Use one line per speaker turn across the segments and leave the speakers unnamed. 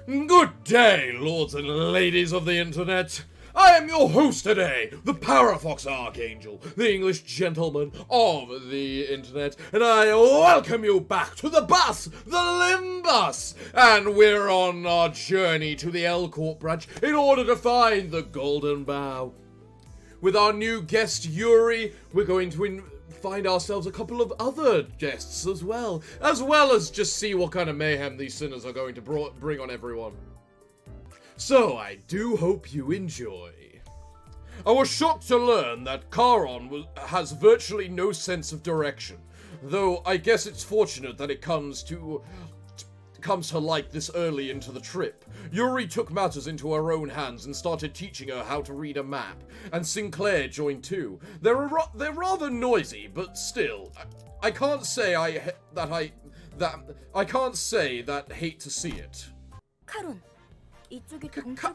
Good day, lords and ladies of the internet. I am your host today, the Parafox Archangel, the English gentleman of the internet, and I welcome you back to the bus, the Limbus! And we're on our journey to the L Corp branch in order to find the Golden Bough. With our new guest, Yuri, we're going to find ourselves a couple of other guests as well as just see what kind of mayhem these sinners are going to bring on everyone. So, I do hope you enjoy. I was shocked to learn that Charon has virtually no sense of direction, though I guess it's fortunate that it comes to light this early into the trip. Yuri took matters into her own hands and started teaching her how to read a map, and Sinclair joined too. They're rather noisy, but still, I can't say that hate to see it.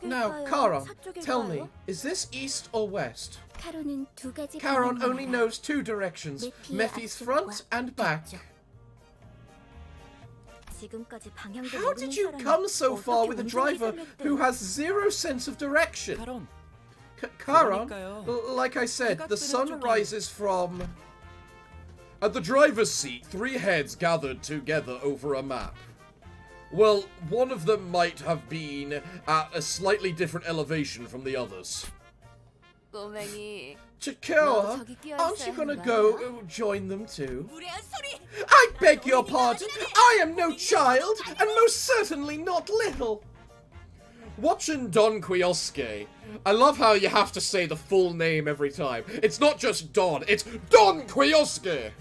Now, Charon, tell me, is this east or west? Charon only knows two directions, Mephi's front and back. How did you come so far with a driver who has zero sense of direction? Charon, like I said, the sun rises from... At the driver's seat, three heads gathered together over a map. Well, one of them might have been at a slightly different elevation from the others. Chikawa, aren't you gonna go join them too? I beg your pardon, I am no child, and most certainly not little. Watching Don Quixote, I love how you have to say the full name every time. It's not just Don, it's Don Quixote!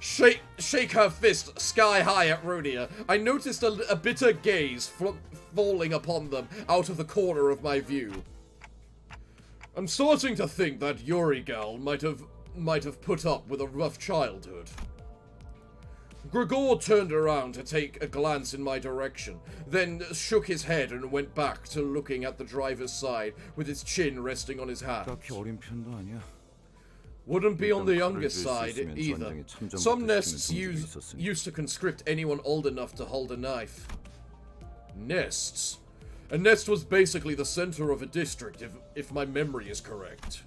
Shake her fist sky high at Rhodia. I noticed a bitter gaze falling upon them out of the corner of my view. I'm starting to think that Yuri gal might have put up with a rough childhood. Grigor turned around to take a glance in my direction, then shook his head and went back to looking at the driver's side with his chin resting on his hand. Wouldn't be on the younger side either. Some nests used to conscript anyone old enough to hold a knife. Nests? A nest was basically the center of a district, if my memory is correct.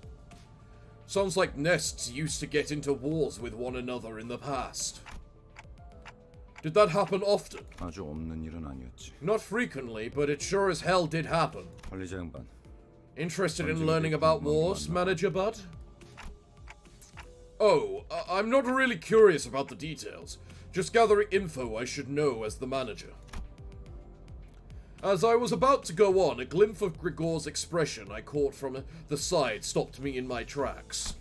Sounds like nests used to get into wars with one another in the past. Did that happen often? Not frequently, but it sure as hell did happen. Interested in learning about wars, Manager Bud? Oh, I'm not really curious about the details. Just gathering info I should know as the manager. As I was about to go on, a glimpse of Grigor's expression I caught from the side stopped me in my tracks.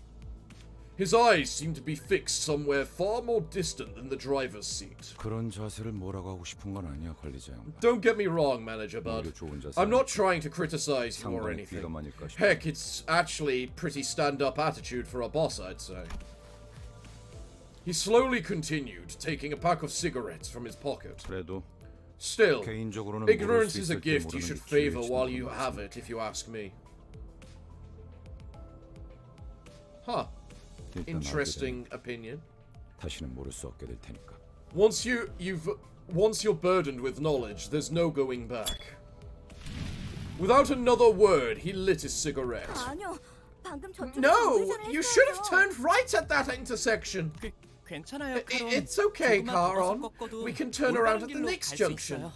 His eyes seemed to be fixed somewhere far more distant than the driver's seat. Don't get me wrong, Manager Bud. I'm not trying to criticize you or anything. Heck, it's actually pretty stand-up attitude for a boss, I'd say. He slowly continued, taking a pack of cigarettes from his pocket. Still, ignorance is a gift you should favor while you have it, if you ask me. Huh. Interesting opinion. Once you're burdened with knowledge, there's no going back. Without another word, he lit his cigarette. No, you should have turned right at that intersection. It's okay, Charon. We can turn around at the next junction.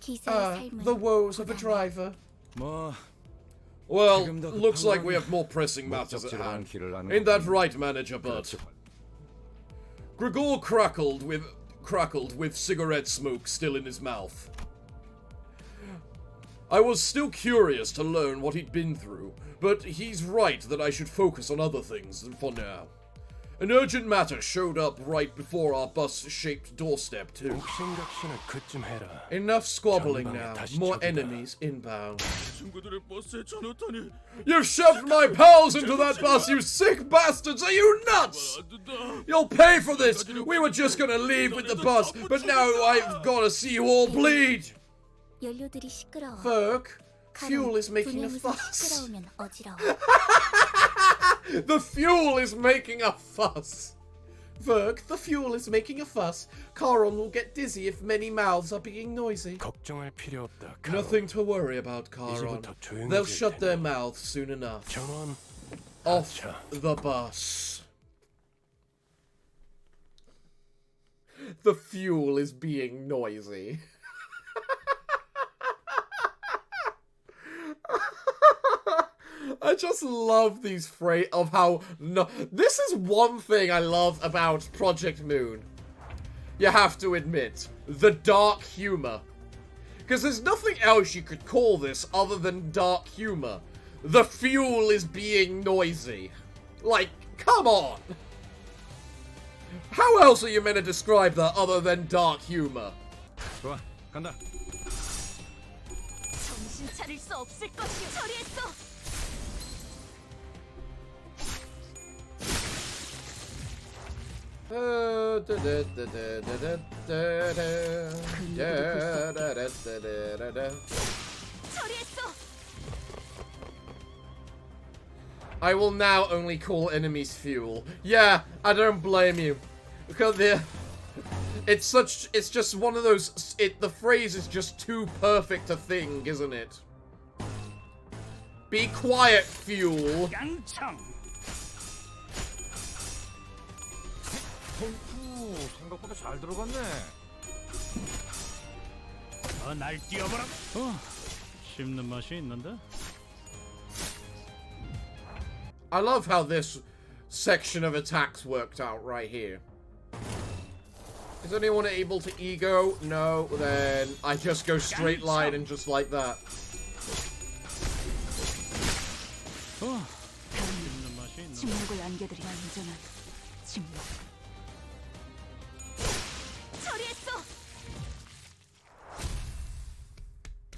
The woes of a driver. Well, looks like we have more pressing matters at hand. Ain't that right, Manager Bud? Grigor crackled with cigarette smoke still in his mouth. I was still curious to learn what he'd been through, but he's right that I should focus on other things for now. An urgent matter showed up right before our bus-shaped doorstep, too. Enough squabbling now. More enemies inbound. You shoved my pals into that bus, you sick bastards! Are you nuts? You'll pay for this! We were just gonna leave with the bus, but now I've gotta see you all bleed! Ferk, fuel is making a fuss. The fuel is making a fuss. Verg, the fuel is making a fuss. Charon will get dizzy if many mouths are being noisy.
걱정할 필요 없다.
Nothing to worry about, Charon. They'll shut their mouths soon enough.
전원
Off the bus. The fuel is being noisy. I just love these phrases of how this is one thing I love about Project Moon. You have to admit, the dark humor. Because there's nothing else you could call this other than dark humor. The fuel is being noisy. Like, come on. How else are you meant to describe that other than dark humor?
좋아, 간다.
정신 차릴 수 없을 것이 처리했어.
I will now only call enemies fuel. Yeah, I don't blame you. Because it's just one of those, the phrase is just too perfect a thing, isn't it? Be quiet, fuel.
생각보다 잘 들어갔네.
날 뛰어보라. 씹는 맛이 있는데.
I love how this section of attacks worked out right here. Is anyone able to ego? No, then I just go straight line and just like that.
씹는 맛이 있는데.
침묵을 안개들이 안전한 침묵. 처리했어.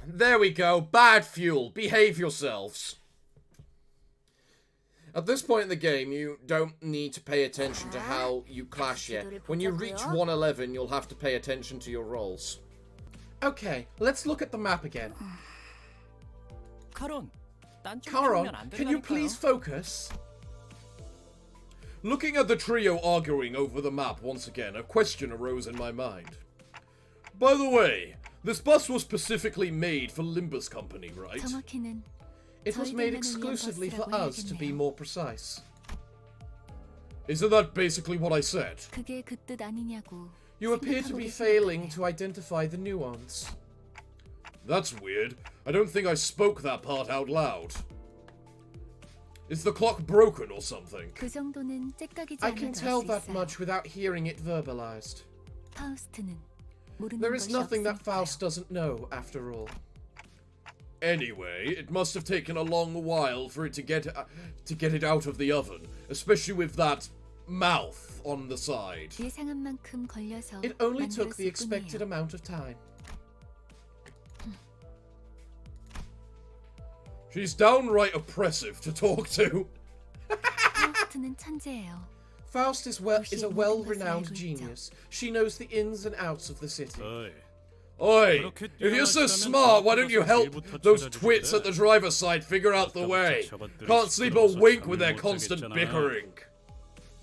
There we go. Bad fuel. Behave yourselves. At this point in the game, you don't need to pay attention to how you clash yet. When you reach 111, you'll have to pay attention to your rolls. Okay, let's look at the map again.
Charon,
can you please focus? Looking at the trio arguing over the map once again, a question arose in my mind. By the way, this bus was specifically made for Limbus Company, right?
정확히는
It was made exclusively for us, to be more precise. Isn't that basically what I said?
그게 그 뜻 아니냐고.
You appear to be failing to identify the nuance. That's weird. I don't think I spoke that part out loud. Is the clock broken or something?
그 정도는 째깍이지
I can
않아도
tell
알수
that
있어요.
much without hearing it verbalized.
파우스트는 모르는
There is
것이
nothing that
없으니까요.
Faust doesn't know, after all. Anyway, it must have taken a long while for it to get it out of the oven, especially with that mouth on the side.
예상한 만큼 걸려서
It only took the
만들었을
expected
뿐이에요.
amount of time. She's downright oppressive to talk to.
파우스트는 천재예요.
Faust is a well-renowned genius. She knows the ins and outs of the city. Oi! If you're so smart, why don't you help those twits at the driver's side figure out the way? Can't sleep a wink with their constant bickering.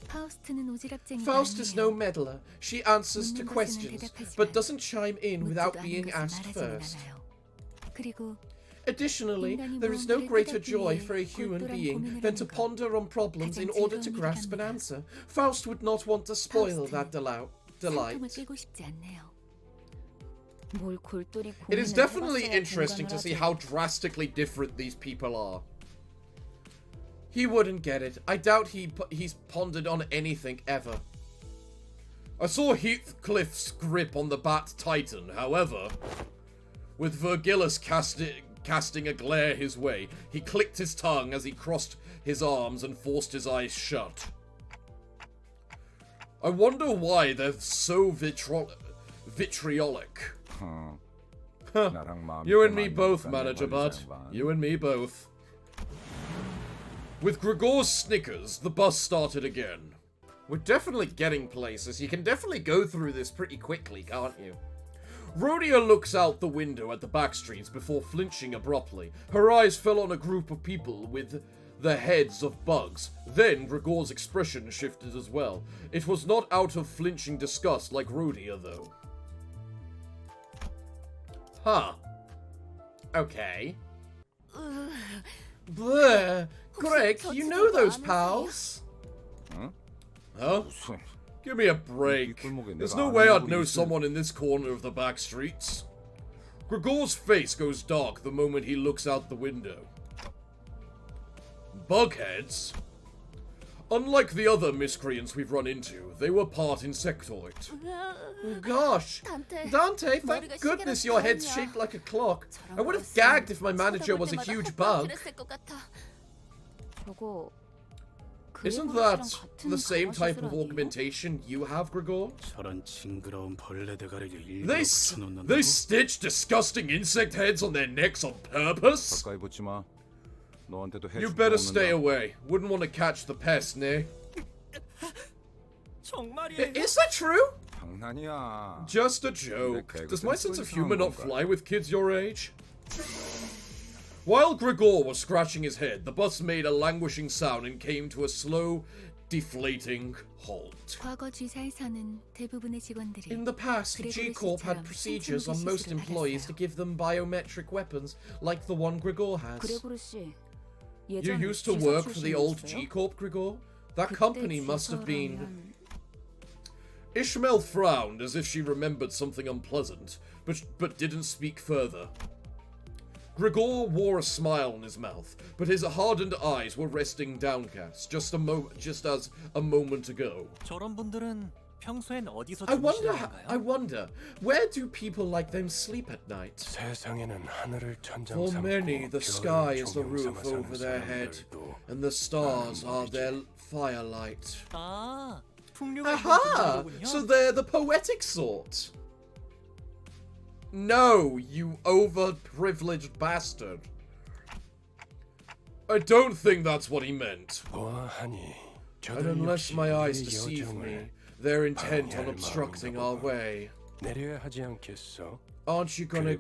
파우스트는 오지랖쟁이가
Faust is
아니에요.
no meddler. She answers to
묻는 것에는
questions,
대답하지만
but doesn't chime in without
묻지도 않은
being
것은
asked
말하지는
first.
않아요. 그리고
Additionally, there is no greater joy for a human being than to ponder on problems in order to grasp an answer. Faust would not want to spoil that
산통을
delight.
깨고 싶지 않네요. 뭘 골똘히
It is
고민을
definitely
해봤어야
interesting to
공감을
see
하죠.
how drastically different these people are. He wouldn't get it. I doubt he's pondered on anything ever. I saw Heathcliff's grip on the Bat Titan, however, with Virgilius casting a glare his way, he clicked his tongue as he crossed his arms and forced his eyes shut. I wonder why they're so vitriolic. You and me both, Manager Bud. You and me both. With Gregor's snickers, the bus started again. We're definitely getting places. You can definitely go through this pretty quickly, can't you? Rhodia looks out the window at the back streets before flinching abruptly. Her eyes fell on a group of people with the heads of bugs. Then Gregor's expression shifted as well. It was not out of flinching disgust like Rhodia, though. Huh. Okay. Bleh. Greg, you know those pals? Huh? Give me a break. There's no way I'd know someone in this corner of the back streets. Gregor's face goes dark the moment he looks out the window. Bugheads? Unlike the other miscreants we've run into, they were part insectoid. Gosh, Dante, thank goodness your head's shaped like a clock. I would have gagged if my manager was a huge bug. Isn't that the same type of augmentation you have, Gregor? They stitch disgusting insect heads on their necks on purpose? You better stay away. Wouldn't want to catch the pest, nay? Is that true? Just a joke. Does my sense of humor not fly with kids your age? While Gregor was scratching his head, the bus made a languishing sound and came to a slow, deflating halt. In the past, G Corp had procedures on most employees to give them biometric weapons, like the one Gregor has. You used to work for the old G Corp, Gregor? That company must have been... Ishmael frowned as if she remembered something unpleasant, but didn't speak further. Gregor wore a smile on his mouth, but his hardened eyes were resting downcast, just as a moment ago. I wonder, where do people like them sleep at night? For many, the sky is the roof over their head, and the stars are their firelight. Aha! So they're the poetic sort. No, you overprivileged bastard. I don't think that's what he meant. And unless my eyes deceive me, they're intent on obstructing our way. Aren't you going to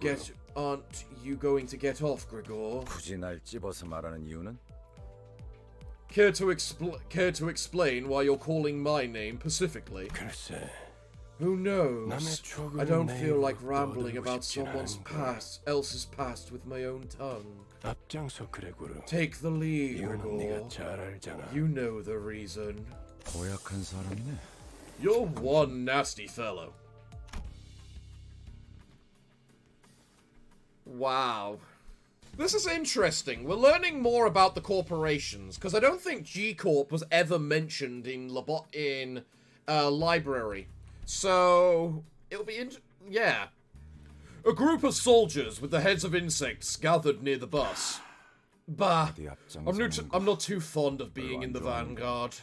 get off, Gregor? Care to explain why you're calling my name specifically? Who knows? I don't feel like rambling about someone else's past with my own tongue. Take the lead, Gregor. You know the reason. You're one nasty fellow. Wow. This is interesting. We're learning more about the corporations, because I don't think G Corp was ever mentioned in library. So, it'll be yeah. A group of soldiers with the heads of insects gathered near the bus. Bah, I'm not too fond of being in the vanguard.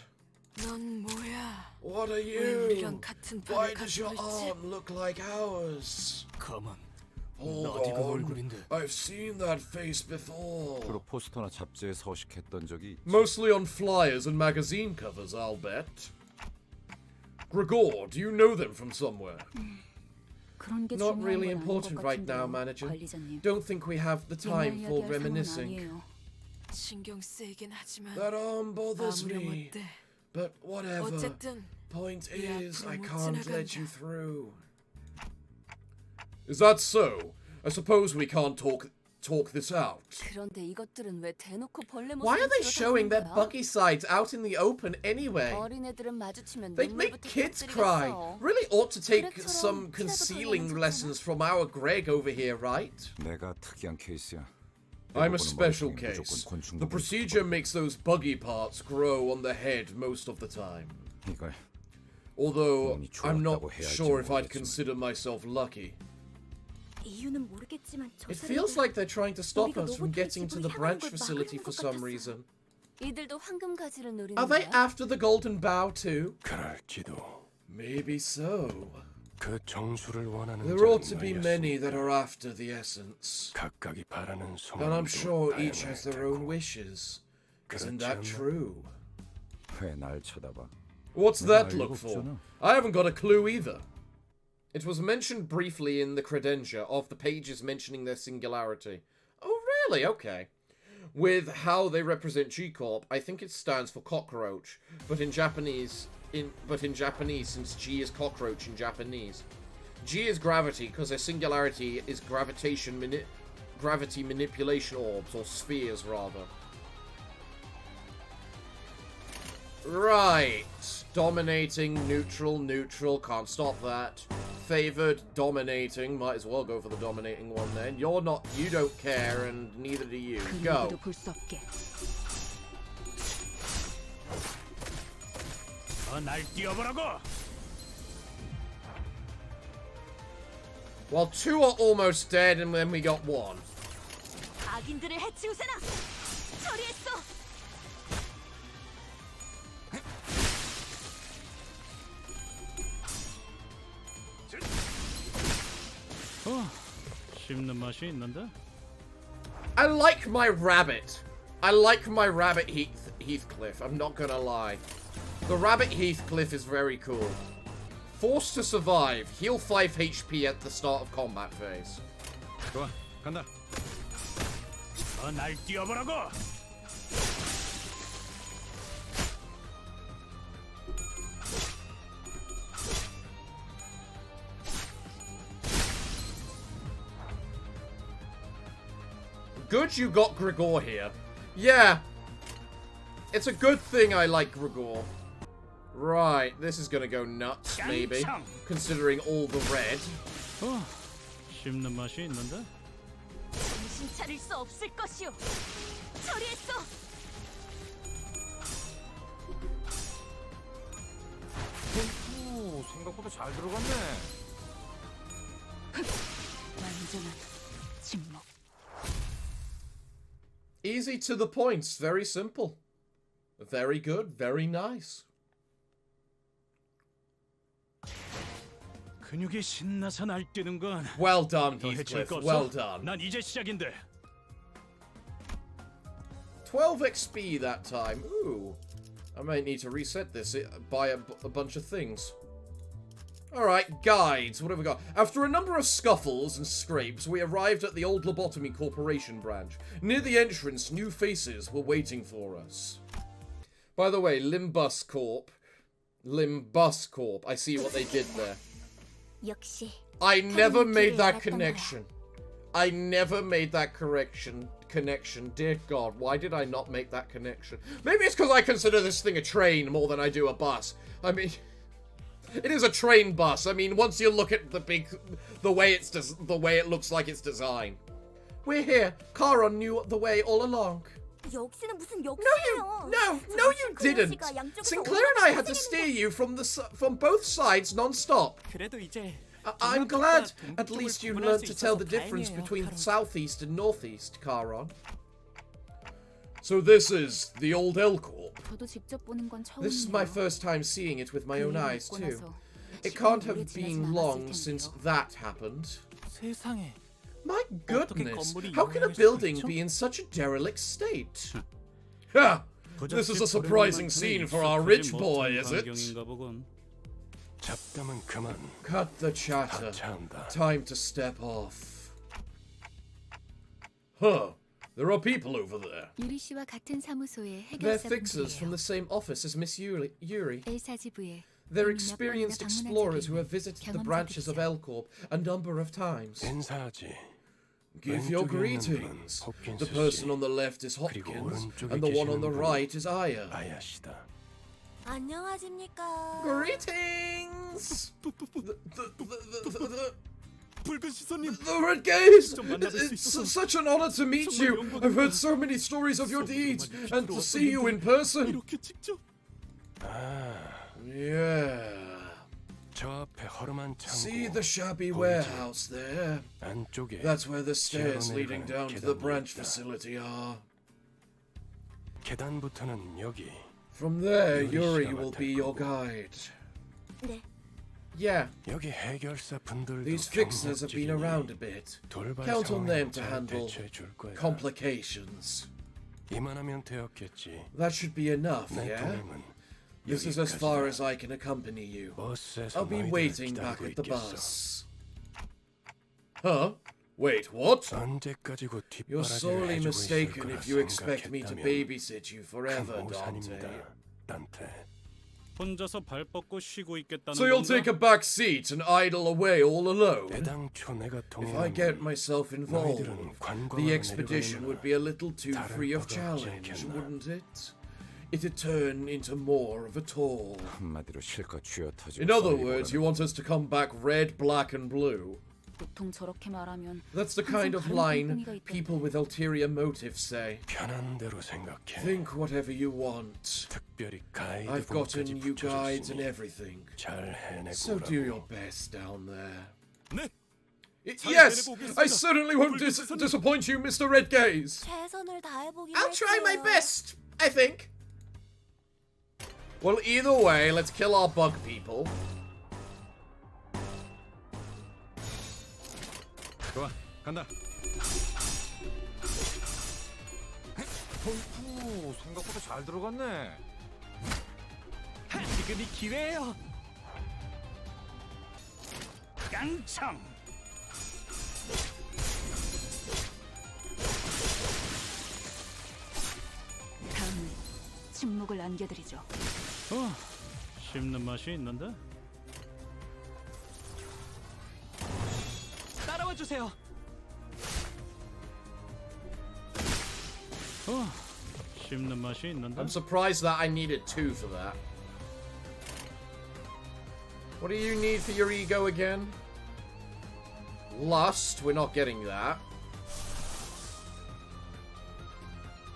What are you? Why does your arm look like ours? Hold on, I've seen that face before. Mostly on flyers and magazine covers, I'll bet. Gregor, do you know them from somewhere? Not really important right now, manager. Don't think we have the time for reminiscing. That arm bothers me. But whatever. Point is, I can't let you through. Is that so? I suppose we can't talk this out. Why are they showing their buggy sides out in the open anyway? They'd make kids cry. Really ought to take some concealing lessons from our Greg over here, right? I'm a special case. The procedure makes those buggy parts grow on the head most of the time. Although, I'm not sure if I'd consider myself lucky. It feels like they're trying to stop us from getting to the branch facility for some reason. Are they after the Golden Bough too? Maybe so. There ought to be many that are after the essence. And I'm sure each has their own wishes. Isn't that true? What's that look for? I haven't got a clue either. It was mentioned briefly in the credentia of the pages mentioning their singularity. Oh, really? Okay. with how they represent G Corp, I think it stands for cockroach, but in Japanese, since G is cockroach in Japanese, G is gravity because their singularity is gravity manipulation orbs, or spheres rather. Right, dominating, neutral, neutral, can't stop that. Favored, dominating, might as well go for the dominating one then. You're not, you don't care, and neither do you. Go.
날 뛰어보라고.
Well, 2 are almost dead, and then we got 1.
악인들을 해치우세나. 처리했어.
씹는 맛이 있는데.
I like my rabbit. I like my rabbit Heathcliff, I'm not gonna lie. The rabbit Heathcliff is very cool. Forced to survive. Heal 5 HP at the start of combat phase.
좋아, 간다.
날 뛰어보라고.
Good you got Grigor here. Yeah. It's a good thing I like Grigor. Right, this is gonna go nuts, maybe. Considering all the red.
씹는 맛이 있는데.
정신 차릴 수 없을 것이오. 처리했어.
생각보다 잘 들어갔네.
완전한 침묵.
Easy to the point. Very simple. Very good. Very nice.
근육이 신나서 날뛰는 건.
Well done,
더 해칠
Heathcliff.
거 없어?
Well done.
난 이제 시작인데.
12 XP that time. Ooh. I might need to reset this, buy a bunch of things. Alright, guides. What have we got? After a number of scuffles and scrapes, we arrived at the old Lobotomy Corporation branch. Near the entrance, new faces were waiting for us. By the way, Limbus Corp. Limbus Corp. I see what they did there.
역시.
I never made that connection. I never made that connection. Dear God, why did I not make that connection? Maybe it's because I consider this thing a train more than I do a bus. I mean, it is a train bus. I mean, once you look at the way it looks like it's designed. We're here. Charon knew the way all along.
역시는 무슨
No,
역시예요.
you didn't. Sinclair and I had to steer you from both sides non-stop.
그래도 이제
I'm glad at least you learned to tell the difference between southeast and northeast, Charon. So this is the old L Corp.
저도 직접 보는 건 처음이에요.
This is my first time seeing it with my own eyes too. It can't have been long since that happened.
세상에
My goodness, how can a building be in such a derelict state? Ha! This is a surprising scene for our rich boy, is it?
잡담은 그만.
Cut the chatter.
차한다.
Time to step off. Huh. There are people over there.
유리 씨와 같은 사무소의
They're fixers from the same office as Miss Yuri.
L사지부에
They're experienced explorers who have visited the branches of L Corp a number of times.
인사하지.
Give your greetings. The person on the left is Hopkins, and the one on the right is Aya.
아야시다.
안녕하십니까.
Greetings!
붉은 시선님
The Red Gaze! It's such an honor to meet you. I've heard so many stories of your deeds, and to see you in person.
이렇게 직접
Yeah.
저 앞에 허름한
See
창고.
the shabby warehouse there?
안쪽에
That's where the stairs leading down to the branch facility are.
계단부터는 여기.
From there, Yuri will be your guide.
네.
Yeah,
여기 해결사 분들도
these fixers have been around a bit.
돌발
Count on them
상황에
to
잘
handle
대처해 줄 거야.
complications.
이만하면 되었겠지.
That should be enough,
내
yeah?
동행은
This is as far as I can accompany you.
버스에서
I'll be
너희들을
waiting back
기다리고
at the
있겠어.
bus. Huh? Wait, what?
언제까지고
You're
뒷바라지를
sorely
해주고 있을
mistaken
거라
if you expect me to
생각했다면
babysit you
큰
forever,
오산입니다,
Dante.
단테.
혼자서 발 뻗고 쉬고 있겠다는
So you'll
건가?
take a back seat and idle away all alone?
애당초 내가
If I get
동행하면
myself involved,
너희들은 관광을
the expedition would be a little too
다를
free of
바가 없지
challenge,
않겠나.
wouldn't it? It'd turn into more of a tour.
한마디로 실컷 쥐어 터지고
In other
썰리고
words,
그러는
you want us to come back red, black, and blue.
보통 저렇게 말하면
That's the kind of line people with ulterior motives say.
편한 대로 생각해.
Think whatever you want.
특별히
I've
가이드북까지
gotten you guides and
붙여줬으니
everything.
잘 해내고
So do your
오라고.
best down there.
네.
Yes, I certainly won't disappoint you, Mr. Red Gaze.
최선을 다해보긴
I'll try my best, I think. Well, either way, let's kill our bug people.
좋아, 간다.
오, 생각보다 잘 들어갔네.
지금이 기회예요.
깡총!
다음은 침묵을 안겨드리죠.
씹는 맛이 있는데?
따라와 주세요.
씹는 맛이 있는데?
I'm surprised that I needed 2 for that. What do you need for your ego again? Lust, we're not getting that.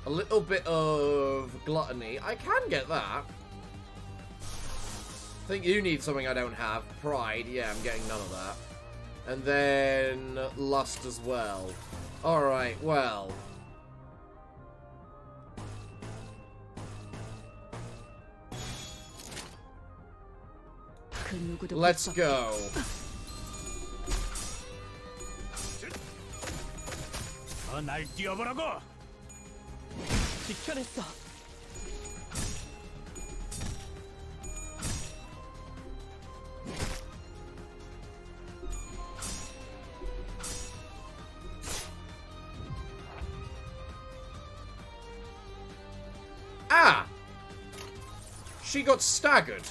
A little bit of gluttony, I can get that. I think you need something I don't have. Pride, yeah, I'm getting none of that. And then lust as well. Alright, well.
그 누구도
Let's
볼 수
go.
날 뛰어보라고!
지켜냈어.
Ah! She got staggered.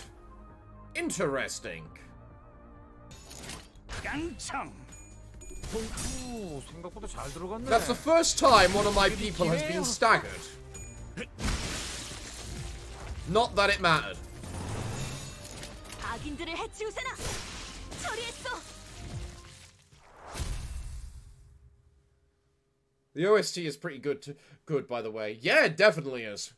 Interesting.
깡총!
오, 생각보다 잘 들어갔네.
That's the first time one of my people has been staggered. Not that it mattered.
악인들을 해치우세나. 처리했어.
The OST is pretty good, by the way. Yeah, it definitely is.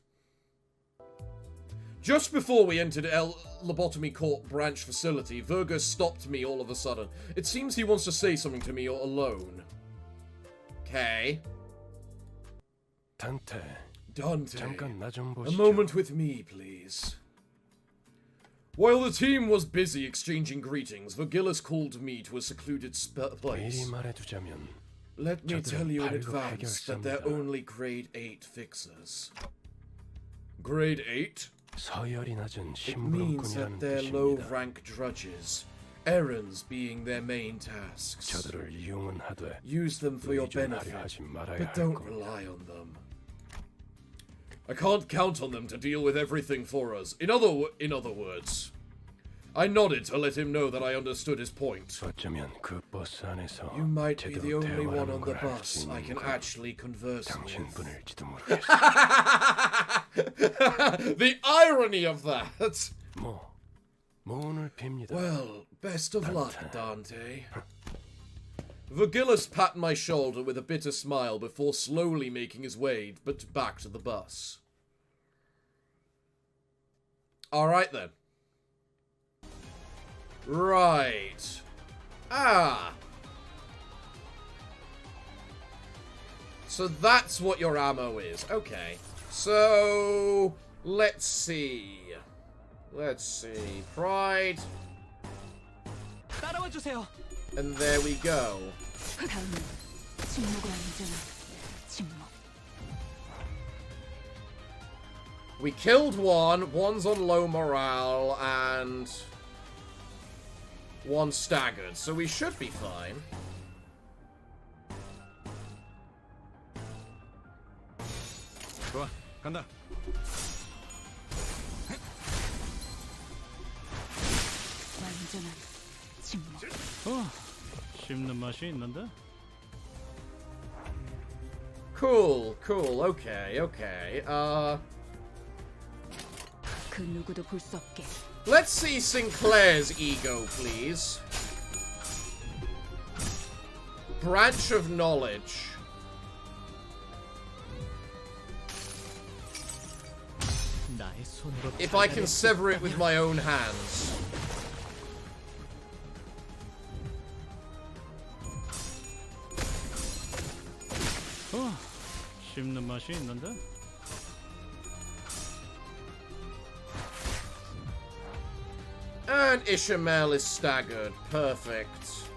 Just before we entered L Lobotomy Corp branch facility, Virgo stopped me all of a sudden. It seems he wants to say something to me alone. Okay.
단테,
Dante,
잠깐 나 좀
a
보시죠.
moment with me, please. While the team was busy exchanging greetings, Vergilius called me to a secluded
미리
place.
말해두자면
Let me tell you in
발로
advance that they're
해결사입니다.
only grade 8 fixers. Grade 8?
서열이 낮은
It means
심부름꾼이라는
that they're
뜻입니다.
low-rank drudges, errands being their main tasks.
저들을 이용은 하되
Use them for your
의존하려
benefit,
하지 말아야
but
할
don't
겁니다.
rely on them. I can't count on them to deal with everything for us. In other words, I nodded to let him know that I understood his point.
어쩌면 그 버스 안에서
You might be the
제대로
only one
대화하는
on the
걸 할 수
bus I
있는
can
건
actually converse with.
당신뿐일지도 모르겠어.
The irony of that!
문을 빕니다.
Well, best of luck, Dante. Vergilius patted my shoulder with a bitter smile before slowly making his way back to the bus. Alright then. Right. Ah. So that's what your ammo is. Okay. So, let's see. Let's see. Pride.
따라와 주세요.
And there we go.
다음은 침묵을 안겨는 침묵.
We killed one, one's on low morale, and one staggered, so we should be fine.
좋아, 간다.
완전한 침묵.
씹는 맛이 있는데?
Cool, cool. Okay, okay.
그 누구도 볼 수 없게.
Let's see Sinclair's ego, please. Branch of knowledge.
나의 손으로
If I can sever it with my own hands.
씹는 맛이 있는데?
And Ishmael is staggered. Perfect.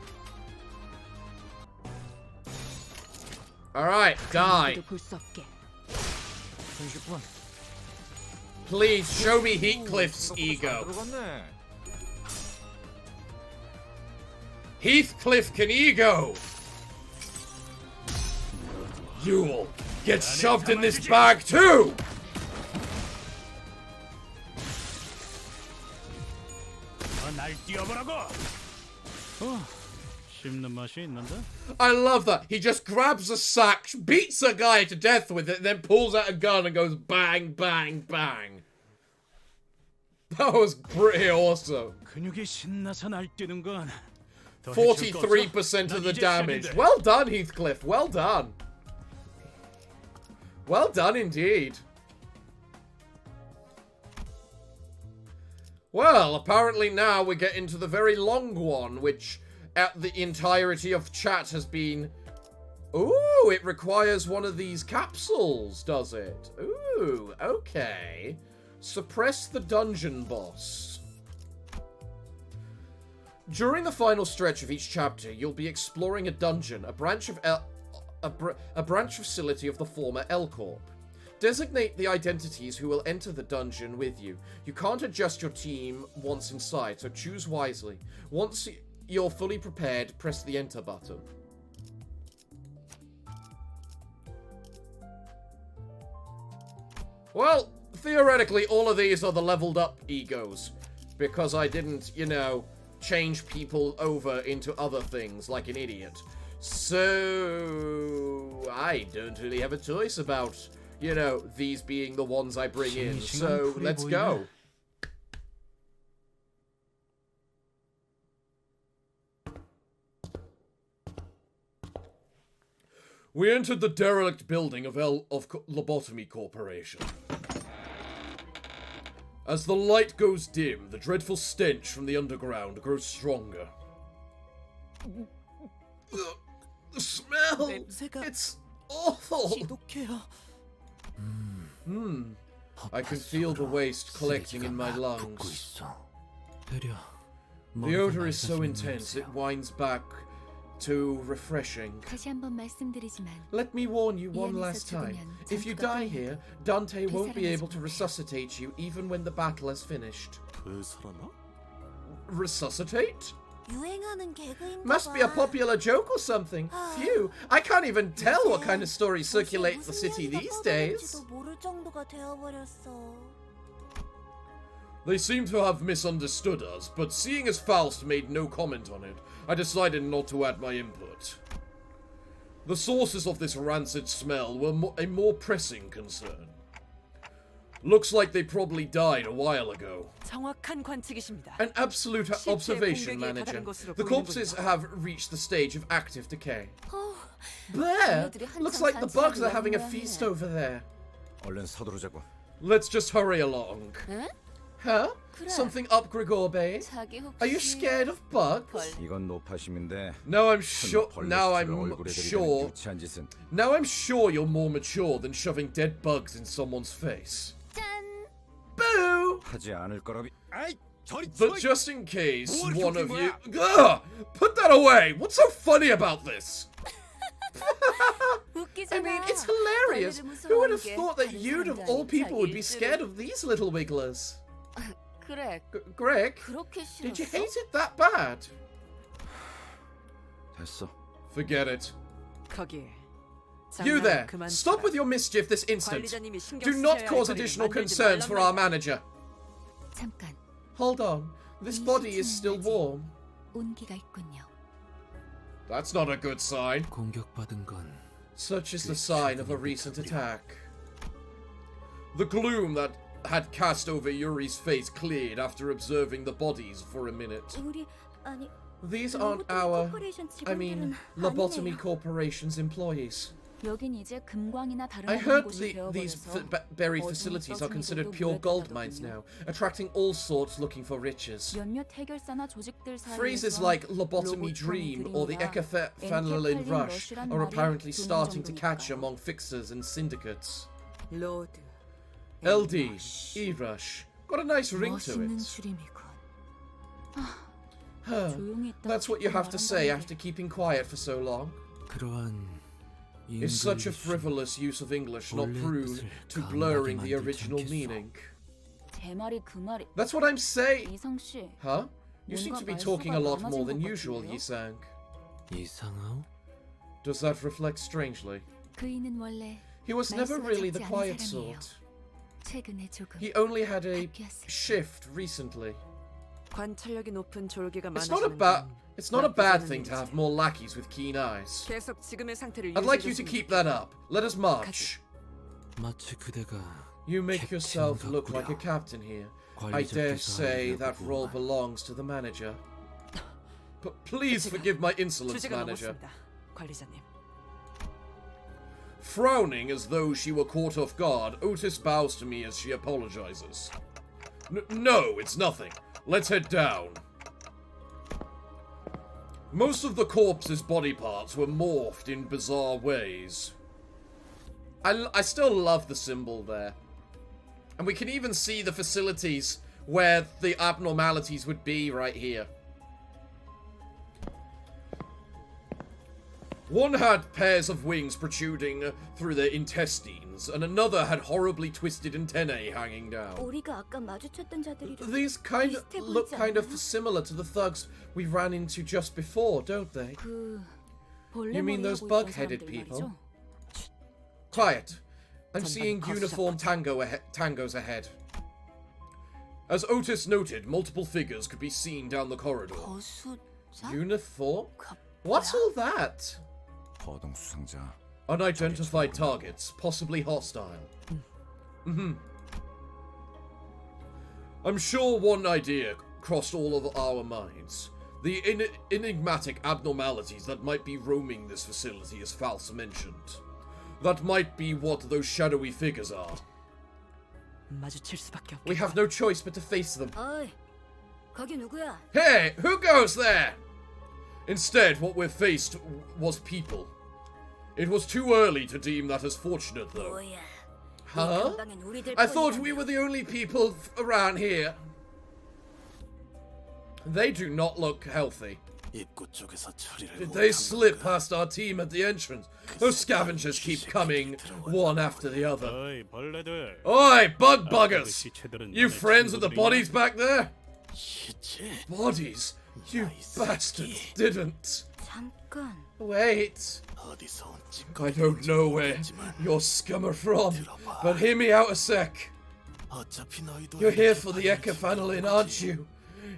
Alright, die.
누구도 볼 수 없게.
30분.
Please show me Heathcliff's
잘
ego.
들어갔네.
Heathcliff can ego! You'll get shoved in this bag too!
날 띄워보라고! 씹는 맛이 있는데?
I love that. He just grabs a sack, beats a guy to death with it, then pulls out a gun and goes bang, bang, bang. That was pretty awesome.
근육이 신나서 날뛰는 건
43% of the damage. Well done, Heathcliff. Well done. Well done indeed. Well, apparently now we get into the very long one, which at the entirety of chat has been... Ooh, it requires one of these capsules, does it? Ooh, okay. Suppress the dungeon boss. During the final stretch of each chapter, you'll be exploring a dungeon, a branch facility of the former L Corp. Designate the identities who will enter the dungeon with you. You can't adjust your team once inside, so choose wisely. Once you're fully prepared, press the enter button. Well, theoretically, all of these are the leveled up egos. Because I didn't, you know, change people over into other things like an idiot. So I don't really have a choice about, you know, these being the ones I bring in. So let's go. We entered the derelict building of Lobotomy Corporation. As the light goes dim, the dreadful stench from the underground grows stronger. The smell! It's awful! I can feel the waste collecting in my lungs. The odor is so intense, it winds back to refreshing.
다시 한번 말씀드리지만
Let me warn you one last time. If you die here, Dante won't be able to resuscitate you even when the battle has finished. Resuscitate?
유행하는 개그인가
Must be a popular joke or something. Phew, I can't even tell what kind of stories circulate the city these days.
모를 정도가 되어버렸어.
They seem to have misunderstood us, but seeing as Faust made no comment on it, I decided not to add my input. The sources of this rancid smell were a more pressing concern. Looks like they probably died a while ago.
정확한 관측이십니다.
An absolute observation,
공격에
manager.
다다른 것으로
The corpses
보이는군요.
have reached the stage of active decay. There!
얘네들이 한참
Looks like the bugs are
잔치하고
having a
있는
feast
모양이네.
over there.
얼른 서두르자고.
Let's just hurry along.
응?
Huh?
그래.
Something up, Grigorbe?
자기 혹시
Are you scared of bugs?
이건 노파심인데.
No, I'm sure.
벌레
Now
수치를
I'm
얼굴에 대리는
sure.
유치한 짓은.
Now I'm sure you're more mature than shoving dead bugs in someone's face.
짠!
Boo!
하지 않을 거라비. 아이, 저리
But just in case
뭘
one of
그렇게
you.
뭐야?
Ugh! Put that away! What's so funny about this?
웃기잖아.
I mean, it's hilarious.
벌레를
Who would have
무서워하는 게
thought that
다른
you'd of
사람도
all
아닌
people would be
자기
scared
일들을.
of these little wigglers?
그래,
Greg,
그렇게 싫었어?
did you hate it that bad?
됐어.
Forget it.
거기
You there! Stop with your mischief this instant! Do not cause additional concerns for our manager!
잠깐.
Hold on. This body is still warm.
온기가 있군요.
That's not a good sign.
공격받은 건
Such is the sign of a recent attack. The gloom that had cast over Yuri's face cleared after observing the bodies for a minute.
우리 아니
These aren't our, Lobotomy Corporation's employees.
여긴 이제 금광이나 다른
I heard
곳이
these
되어버려서
buried facilities are considered pure gold mines now, attracting all sorts looking for riches.
몇몇 해결사나 조직들
Phrases
사이에서
like lobotomy dream or the enkephalin rush are apparently starting to catch among fixers and syndicates.
로드,
LD, E-rush, got a nice ring to
멋있는
it.
줄임이군.
Huh.
조용히 있다가
That's what you have to say
말한다는
after keeping quiet for so long.
그러한
Is such a frivolous use of English not prone to blurring the original meaning?
제 말이 그 말이.
That's what I'm saying.
이성 씨,
Huh? You seem to be talking a lot more than usual, Yisang.
이상하오?
Does that reflect strangely?
그이는 원래
He was never
말수가
really the
적지 않은
quiet
사람이에요.
sort.
최근에 조금
He only had a
바뀌었을
shift recently.
관찰력이 높은 졸개가
It's not a
많아지는
bad.
건
It's not a bad
나쁘지
thing
않은
to have
일이지.
more lackeys with keen eyes.
계속 지금의 상태를
I'd like you to
유지해줬으면
keep that up. Let us march.
마치 그대가
You make
캡틴
yourself look like a
같구려.
captain here. I
관리적
dare say
기사이라고
that role
보아.
belongs to the manager. But please forgive my insolence,
주제가
manager.
넘었습니다, 관리자님.
Frowning as though she were caught off guard, Otis bows to me as she apologizes. No, it's nothing. Let's head down. Most of the corpse's body parts were morphed in bizarre ways. I still love the symbol there. And we can even see the facilities where the abnormalities would be right here. One had pairs of wings protruding through their intestines, and another had horribly twisted antennae hanging down.
우리가 아까 마주쳤던 자들이랑
These look
비슷해
kind of
보이지
similar to the thugs we ran into just before, don't they?
그
You mean those
벌레머리하고 있던
bug-headed
사람들
people?
말이죠?
Quiet. I'm
전반
seeing
거수작
uniform tangos ahead. As Otis noted, multiple figures could be seen down the corridor.
거수자?
Uniform?
가-
What's all that?
거동 수상자.
Unidentified targets, possibly hostile. I'm sure one idea crossed all of our minds. The enigmatic abnormalities that might be roaming this facility as False mentioned. That might be what those shadowy figures are.
마주칠 수밖에
We
없겠군.
have no choice but to face them.
어이, 거기 누구야?
Hey, who goes there? Instead, what we're faced was people. It was too early to deem that as fortunate, though.
뭐야?
Huh?
이 근방엔 우리들
I thought
뿐이야.
we were the only people around here. They do not look healthy.
입구 쪽에서 처리를
Did they slip past our team at the entrance? Those scavengers keep coming, one after the other.
어이 벌레들.
Oi, bug
그
buggers!
시체들은
You
너네
friends with the
친구들이냐?
bodies back there?
시체?
Bodies? You bastards didn't.
잠깐.
Wait.
어디서 온
I don't know where your scum are from, but hear me out a sec.
어차피 너희도
You're here for the ecophanolin, aren't you?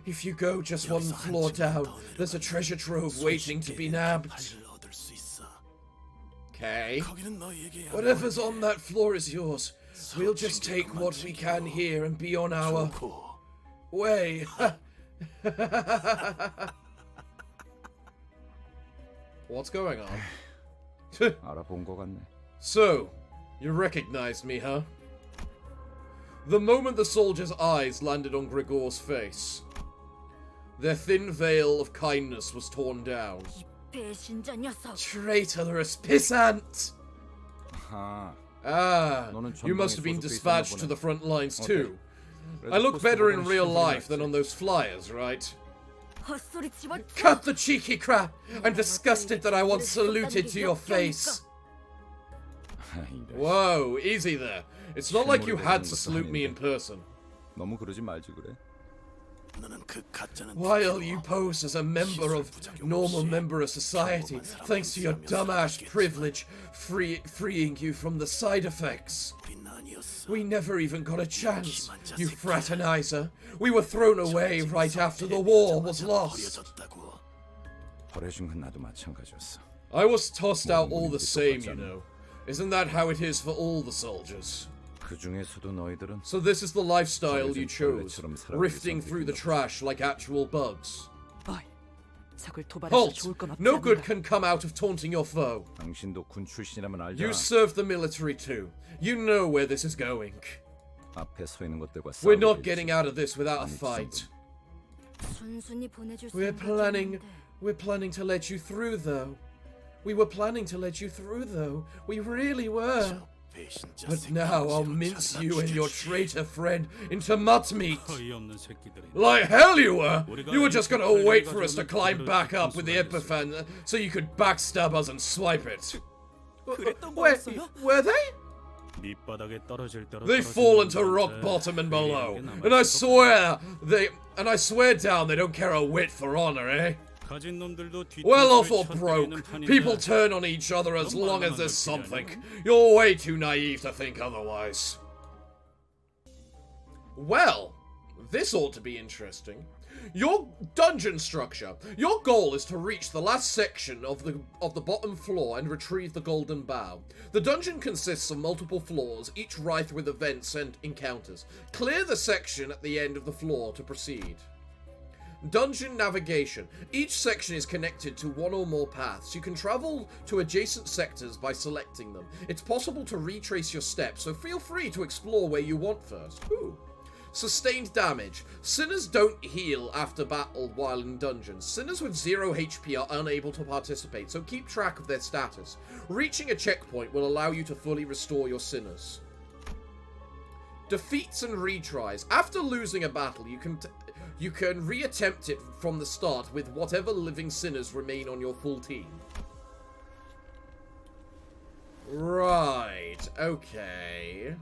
If you go just one floor down, there's a treasure trove waiting to be nabbed.
얻을 수 있어.
Okay.
거기는 너희에게
Whatever's on that floor is yours. We'll just take what we can here and be on our
고
way. What's going on?
알아본 것 같네.
So, you recognized me, huh? The moment the soldier's eyes landed on Gregor's face, their thin veil of kindness was torn down.
배신자 녀석.
Traitorous pissant!
아하.
Ah,
너는
you must have been
전방에 소속돼
dispatched
있었나
to the
보네.
front lines too.
그래도
I look better in
포스트보다는
real
실물이
life than
낫지.
on those flyers, right?
헛소리 집어쳐.
Cut the cheeky crap! I'm disgusted that I once saluted to your face.
이런.
Whoa, easy there. It's not like you had to salute me in person.
너무 그러지 말지 그래.
너는 그 가짜는
While you pose as a member of normal member of society, thanks to your dumbass privilege, freeing you from the side effects.
우린 아니었어.
We never even got a chance, you fraternizer. We were thrown away right after the war was lost.
버려졌다고.
버려진 건 나도 마찬가지였어.
I was tossed out all the same, you know. Isn't that how it is for all the soldiers?
그 중에서도 너희들은
So this is the lifestyle you chose, rifting through the trash like actual bugs.
어이, 적을 도발해서
Halt!
좋을 건 없지
No good
않나.
can come out of taunting your foe.
당신도 군 출신이라면 알잖아.
You served the military too. You know where this is going.
앞에 서 있는 것들과
We're
싸우게
not
되지.
getting out of this without a fight.
순순히 보내줄
We're
생각이었는데.
planning to let you through though. We were planning to let you through though. We really were.
배신자
But now I'll mince you and your traitor friend into mud meat.
어이없는 새끼들이.
Like hell you were! You were just gonna wait for us to climb back up with the Epiphan so you could backstab us and swipe it. Were they?
밑바닥에 떨어질 대로
They fall into rock bottom and below. And I swear down they don't care a whit for honor, eh?
가진 놈들도
Well off or
뒤통수에
broke,
쳤다리는 판인데
people turn on each other as long as there's something. You're way too naive to think otherwise. Well, this ought to be interesting. Your dungeon structure. Your goal is to reach the last section of the bottom floor and retrieve the golden bow. The dungeon consists of multiple floors, each rife with events and encounters. Clear the section at the end of the floor to proceed. Dungeon navigation. Each section is connected to one or more paths. You can travel to adjacent sectors by selecting them. It's possible to retrace your steps, so feel free to explore where you want first. Ooh. Sustained damage. Sinners don't heal after battle while in dungeons. Sinners with 0 HP are unable to participate, so keep track of their status. Reaching a checkpoint will allow you to fully restore your sinners. Defeats and retries. After losing a battle, you can reattempt it from the start with whatever living sinners remain on your full team. Right, okay.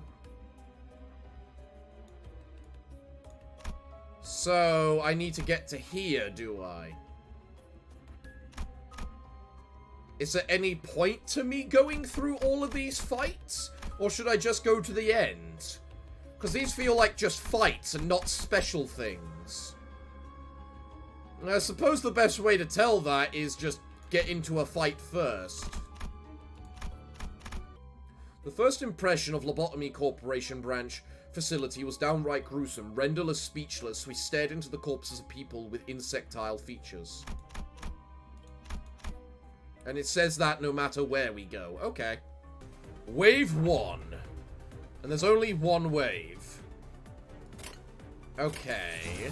So, I need to get to here, do I? Is there any point to me going through all of these fights? Or should I just go to the end? Because these feel like just fights and not special things. And I suppose the best way to tell that is just get into a fight first. The first impression of Lobotomy Corporation branch facility was downright gruesome. Rendered us speechless, we stared into the corpses of people with insectile features. And it says that no matter where we go. Okay. Wave 1. And there's only one wave. Okay.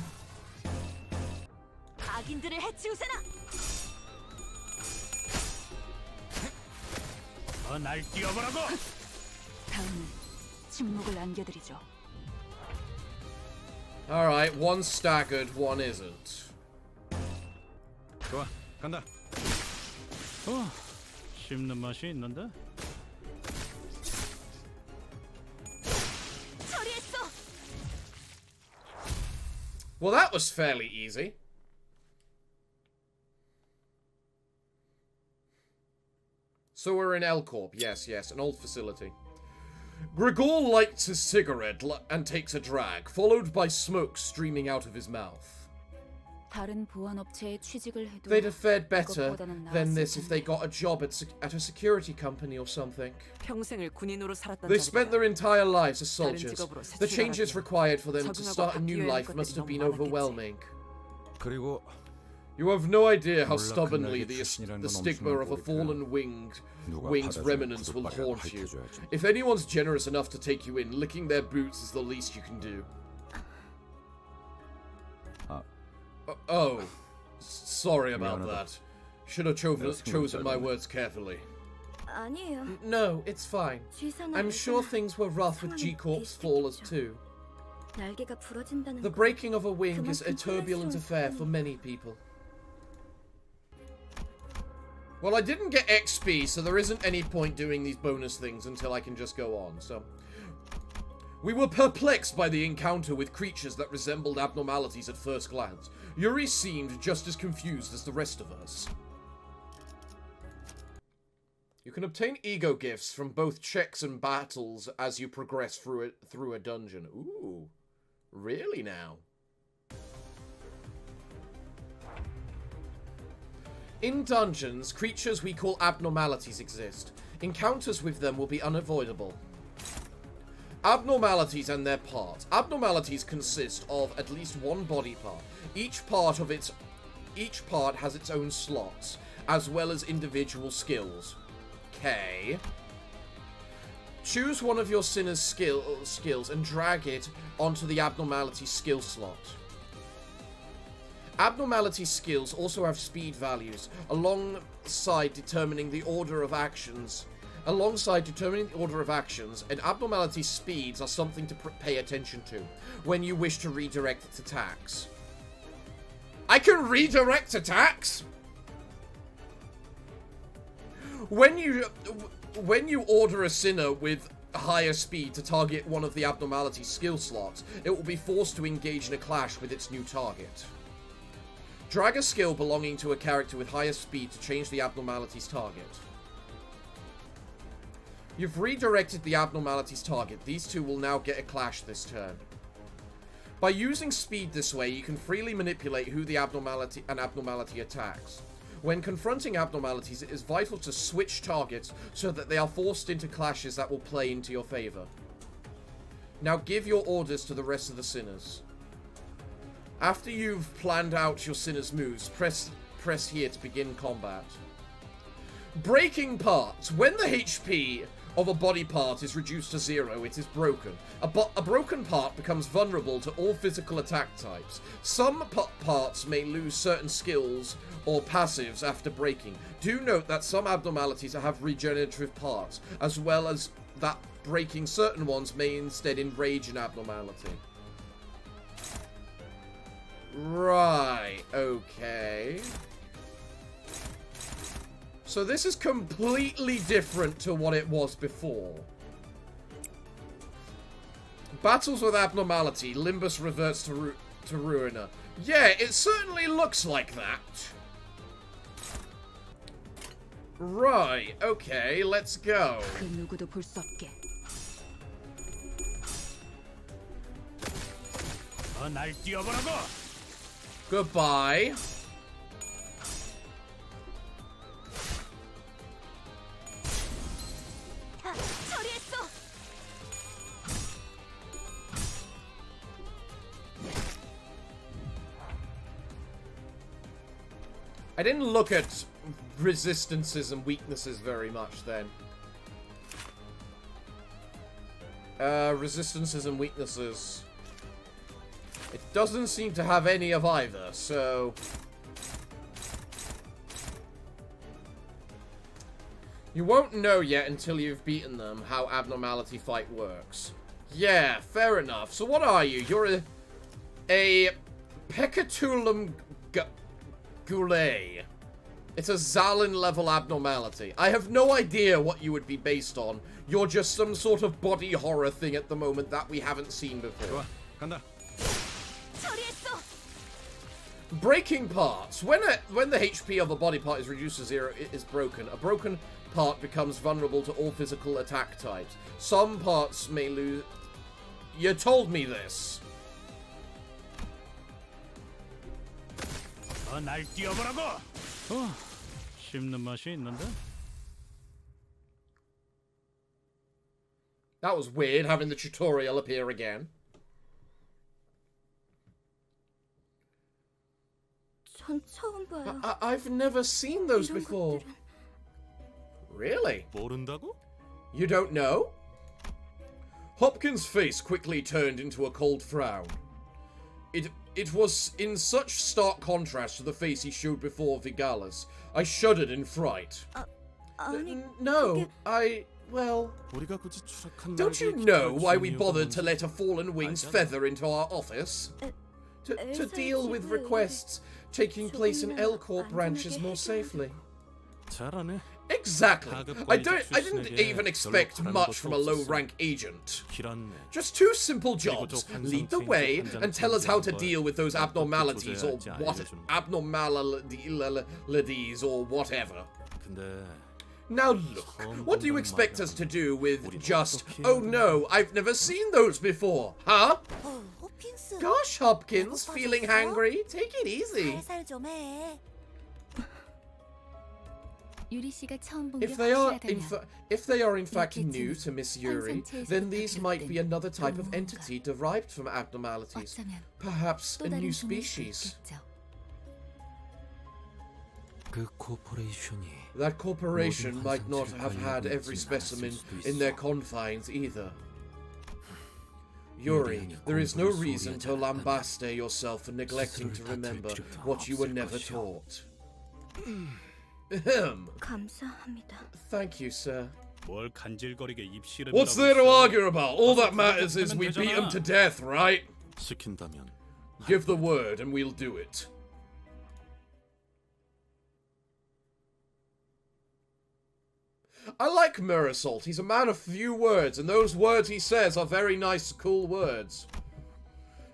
악인들을 해치우세나.
날 뛰어보라고.
다음은 침묵을 안겨드리죠.
Alright, one staggered, one isn't.
좋아, 간다.
씹는 맛이 있는데?
처리했어.
Well, that was fairly easy. So we're in L Corp. Yes, an old facility. Grigor lights his cigarette and takes a drag, followed by smoke streaming out of his mouth.
다른 보안업체에 취직을 해도
They'd have fared better
그것보다는
than
나았을
this if they
텐데.
got a job at a security company or something.
평생을 군인으로 살았던
They spent their
자들이다.
entire lives as
다른
soldiers.
직업으로 새
The
출발하기엔
changes required for them to
적응하고
start a new
바뀌어야 할
life must have
것들이
been
너무 많았겠지.
overwhelming.
그리고
You have no idea how
몰라,
stubbornly
그날의 출신이라는
the
건
stigma of a
엄청난
fallen wing's
누가
remnants
받아주면
will
구두발이라도
haunt you.
밝혀줘야지.
If anyone's generous enough to take you in, licking their boots is the least you can do. Oh, sorry about
미안하다.
that. Should have chosen my words carefully.
아니에요.
No, it's fine.
쥐사나
I'm sure things were rough with G Corp's fall as too.
날개가 부러진다는
The
거.
breaking of a wing is a
그만큼
turbulent
혼란스러운
affair for
사람이-
many people. Well, I didn't get XP, so there isn't any point doing these bonus things until I can just go on, so... We were perplexed by the encounter with creatures that resembled abnormalities at first glance. Yuri seemed just as confused as the rest of us. You can obtain ego gifts from both checks and battles as you progress through a dungeon. Ooh, really now? In dungeons, creatures we call abnormalities exist. Encounters with them will be unavoidable. Abnormalities and their parts. Abnormalities consist of at least one body part. Each part has its own slots, as well as individual skills. Okay. Choose one of your sinner's skills and drag it onto the abnormality skill slot. Abnormality skills also have speed values, alongside determining the order of actions, and abnormality speeds are something to pay attention to when you wish to redirect its attacks. I can redirect attacks? When you order a sinner with higher speed to target one of the abnormality skill slots, it will be forced to engage in a clash with its new target. Drag a skill belonging to a character with higher speed to change the abnormality's target. You've redirected the abnormality's target. These two will now get a clash this turn. By using speed this way, you can freely manipulate who the abnormality attacks. When confronting abnormalities, it is vital to switch targets so that they are forced into clashes that will play into your favor. Now give your orders to the rest of the sinners. After you've planned out your sinner's moves, press here to begin combat. Breaking parts. When the HP of a body part is reduced to 0, it is broken. A broken part becomes vulnerable to all physical attack types. Some parts may lose certain skills or passives after breaking. Do note that some abnormalities have regenerative parts, as well as that breaking certain ones may instead enrage an abnormality. Right, okay. So this is completely different to what it was before. Battles with abnormality. Limbus reverts to Ruiner. Yeah, it certainly looks like that. Right, okay, let's go.
그 누구도 볼 수 없게.
날 뛰어보라고.
Goodbye.
처리했어.
I didn't look at resistances and weaknesses very much then. Resistances and weaknesses. It doesn't seem to have any of either, so... You won't know yet until you've beaten them how abnormality fight works. Yeah, fair enough. So what are you? You're a Pecatulum Goulet. It's a Zalin level abnormality. I have no idea what you would be based on. You're just some sort of body horror thing at the moment that we haven't seen before.
좋아, 간다.
처리했어.
Breaking parts. When the HP of a body part is reduced to 0, it is broken. A broken part becomes vulnerable to all physical attack types. Some parts may lose... You told me this.
날 뛰어보라고. 씹는 맛이 있는데.
That was weird, having the tutorial appear again.
전 처음 봐요.
I've never seen those
이런
before.
것들은.
Really?
모른다고?
You don't know? Hopkins' face quickly turned into a cold frown. It was in such stark contrast to the face he showed before Vigalas. I shuddered in fright.
아니,
No, well...
우리가 굳이 추락한
Don't you know why we bothered to let a fallen wing's feather into our office? To deal with requests taking place in L Corp branches more safely.
잘하네.
Exactly. I didn't even expect much from a low-rank agent.
길었네.
Just two simple jobs. Lead the way and tell us how to deal with those abnormalities or what abnormalities or whatever.
근데
Now look, what do you expect us to do with just, oh no, I've never seen those before, huh?
호핀스.
Gosh, Hopkins, feeling hangry? Take it easy.
살살 좀 해.
유리 씨가 처음 본 게
If they are
확실하다면
if they are in fact new to Miss Yuri, then these might be another type of entity derived from abnormalities.
어쩌면
Perhaps
또
a new
다른 종일 수도
species.
있겠죠.
그 코퍼레이션이
That corporation might not have had every specimen in their confines either. Yuri, there is no reason to lambaste yourself for neglecting to remember what you were never taught. Ahem.
감사합니다.
Thank you, sir.
뭘 간질거리게 입씨름.
What's there to argue about? All that matters is we beat him to death, right?
시킨다면
Give the word and we'll do it. I like Mirasalt. He's a man of few words, and those words he says are very nice, cool words.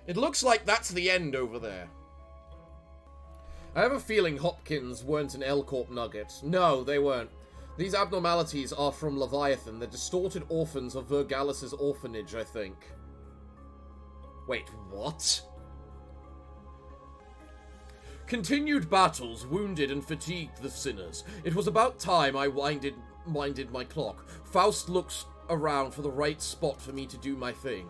It looks like that's the end over there. I have a feeling Hopkins weren't an L Corp nugget. No, they weren't. These abnormalities are from Leviathan, the distorted orphans of Vergalis's orphanage, I think. Wait, what? Continued battles wounded and fatigued the sinners. It was about time I minded my clock. Faust looks around for the right spot for me to do my thing.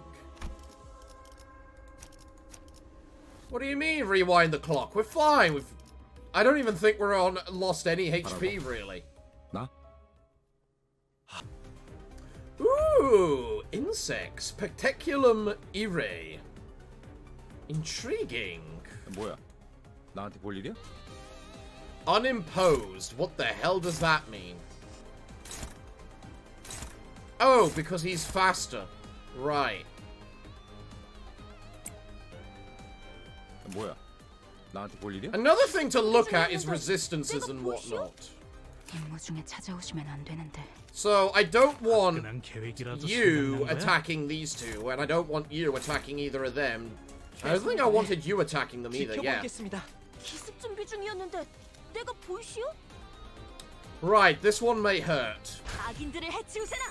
What do you mean, rewind the clock? We're fine. I don't even think we're lost any HP, really.
나?
Ooh, insects. Peteculum irae. Intriguing.
뭐야? 나한테 볼 일이야?
Unimposed. What the hell does that mean? Oh, because he's faster. Right.
뭐야? 나한테 볼 일이야?
Another thing to look at is resistances and whatnot.
임무 중에 찾아오시면 안 되는데.
So, I don't want
그냥 계획이라도
you
생각난 거야?
attacking these two, and I don't want you attacking either of them. I don't think I wanted you attacking them either, yeah.
기습 준비 중이었는데 내가 보이시오?
Right, this one may hurt.
악인들을 해치우세나.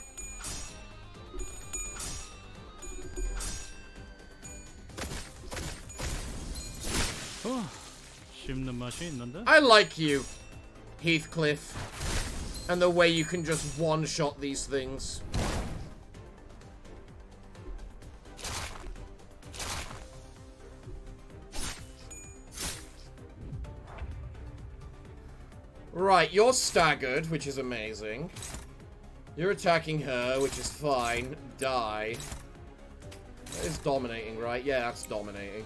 씹는 맛이 있는데?
I like you, Heathcliff. And the way you can just one-shot these things. Right, you're staggered, which is amazing. You're attacking her, which is fine. Die. That is dominating, right? Yeah, that's dominating.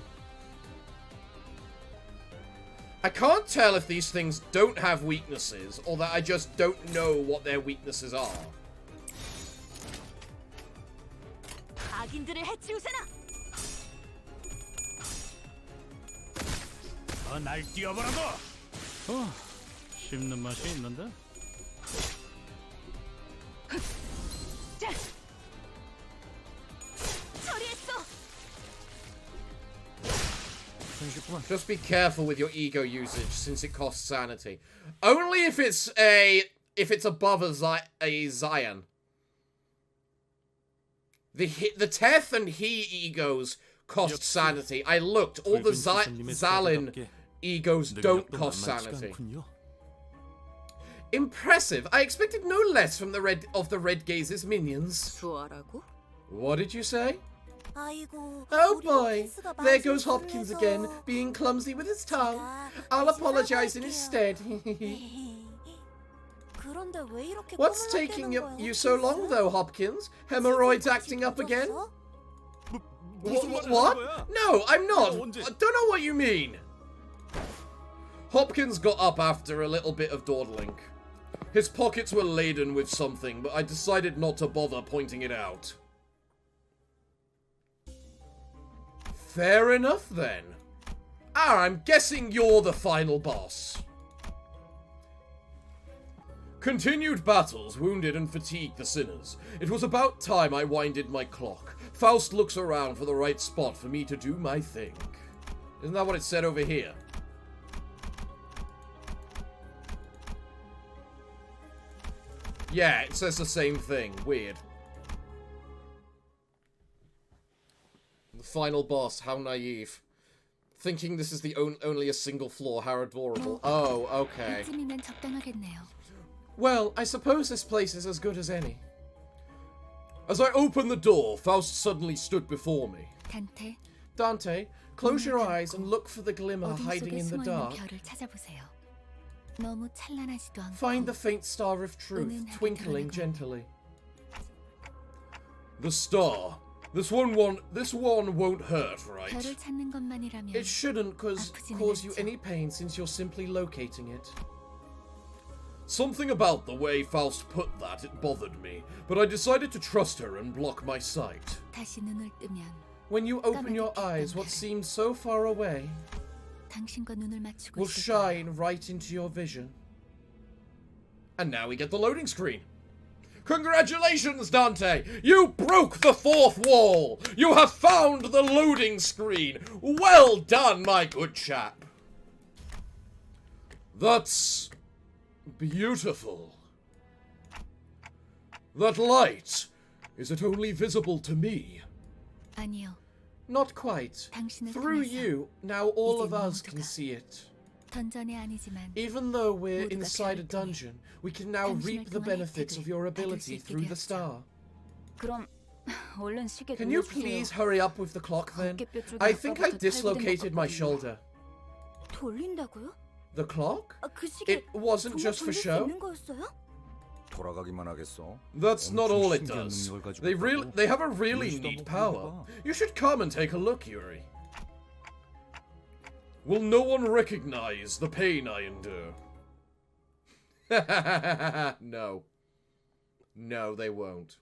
I can't tell if these things don't have weaknesses, or that I just don't know what their weaknesses are.
악인들을 해치우세나.
날 뛰어보라고! 씹는 맛이 있는데?
처리했어.
Just be careful with your ego usage, since it costs sanity. Only if it's above a Zion. The Teth and He egos cost sanity. I looked. All the Zalin egos don't cost sanity. Impressive. I expected no less from the Red Gaze's minions.
수아라고?
What did you say?
아이고.
Oh
우리
boy,
호핀스가
there
말실수를
goes Hopkins
해서.
again, being clumsy with his tongue.
제가
I'll
다시
apologize in
사과할게요.
his stead.
그런데 왜 이렇게
What's
꼬물락대는
taking
거야,
you so long
호핀스?
though, Hopkins? Hemorrhoids acting up again?
찢어졌어?
What? No, I'm not. I don't know what you mean. Hopkins got up after a little bit of dawdling. His pockets were laden with something, but I decided not to bother pointing it out. Fair enough, then. I'm guessing you're the final boss. Continued battles wounded and fatigued the sinners. It was about time I winded my clock. Faust looks around for the right spot for me to do my thing. Isn't that what it said over here? Yeah, it says the same thing. Weird. The final boss, how naive. Thinking this is the only a single floor, how adorable. Oh, okay.
이쯤이면 적당하겠네요.
Well, I suppose this place is as good as any. As I opened the door, Faust suddenly stood before me.
단테,
Dante, close your eyes and look for the glimmer
어둠
hiding
속에
in the
숨어 있는
dark.
별을 찾아보세요. 너무 찬란하지도 않고
Find the faint star of truth,
은은하게
twinkling
드러내고.
gently. The star. This one won't hurt, right?
별을 찾는 것만이라면
It shouldn't cause you
않죠.
any pain since you're simply locating it. Something about the way Faust put that, it bothered me, but I decided to trust her and block my sight.
다시 눈을 뜨면
When you open your eyes, what seems so far away
당신과 눈을 맞추고
will
있을 거예요.
shine right into your vision. And now we get the loading screen. Congratulations, Dante! You broke the fourth wall! You have found the loading screen! Well done, my good chap! That's beautiful. That light, is it only visible to me?
아니요.
Not quite.
당신을
Through
통해서
you, now all of
이제
us can
모두가
see it.
던전이 아니지만
Even though we're
모두가
inside a
별을 통해
dungeon, we can now
당신을
reap the
통한
benefits of your
혜택을 받을 수
ability
있게
through the
되었죠.
star.
그럼 얼른 시계
Can you
돌려주세요.
please hurry up with the clock then?
어깨뼈 쪽이
I think I
아까부터
dislocated
탈구된
my
것 같거든요.
shoulder.
돌린다고요?
The clock?
아, 그 시계
It wasn't
정말
just for
돌릴 수
show?
있는 거였어요?
돌아가기만 하겠어.
That's not all it
신기한
does.
능력을 가지고
They have a really
유리시도
neat
한번
power.
보여봐.
You should come and take a look, Yuri. Will no one recognize the pain I endure? No. No, they won't.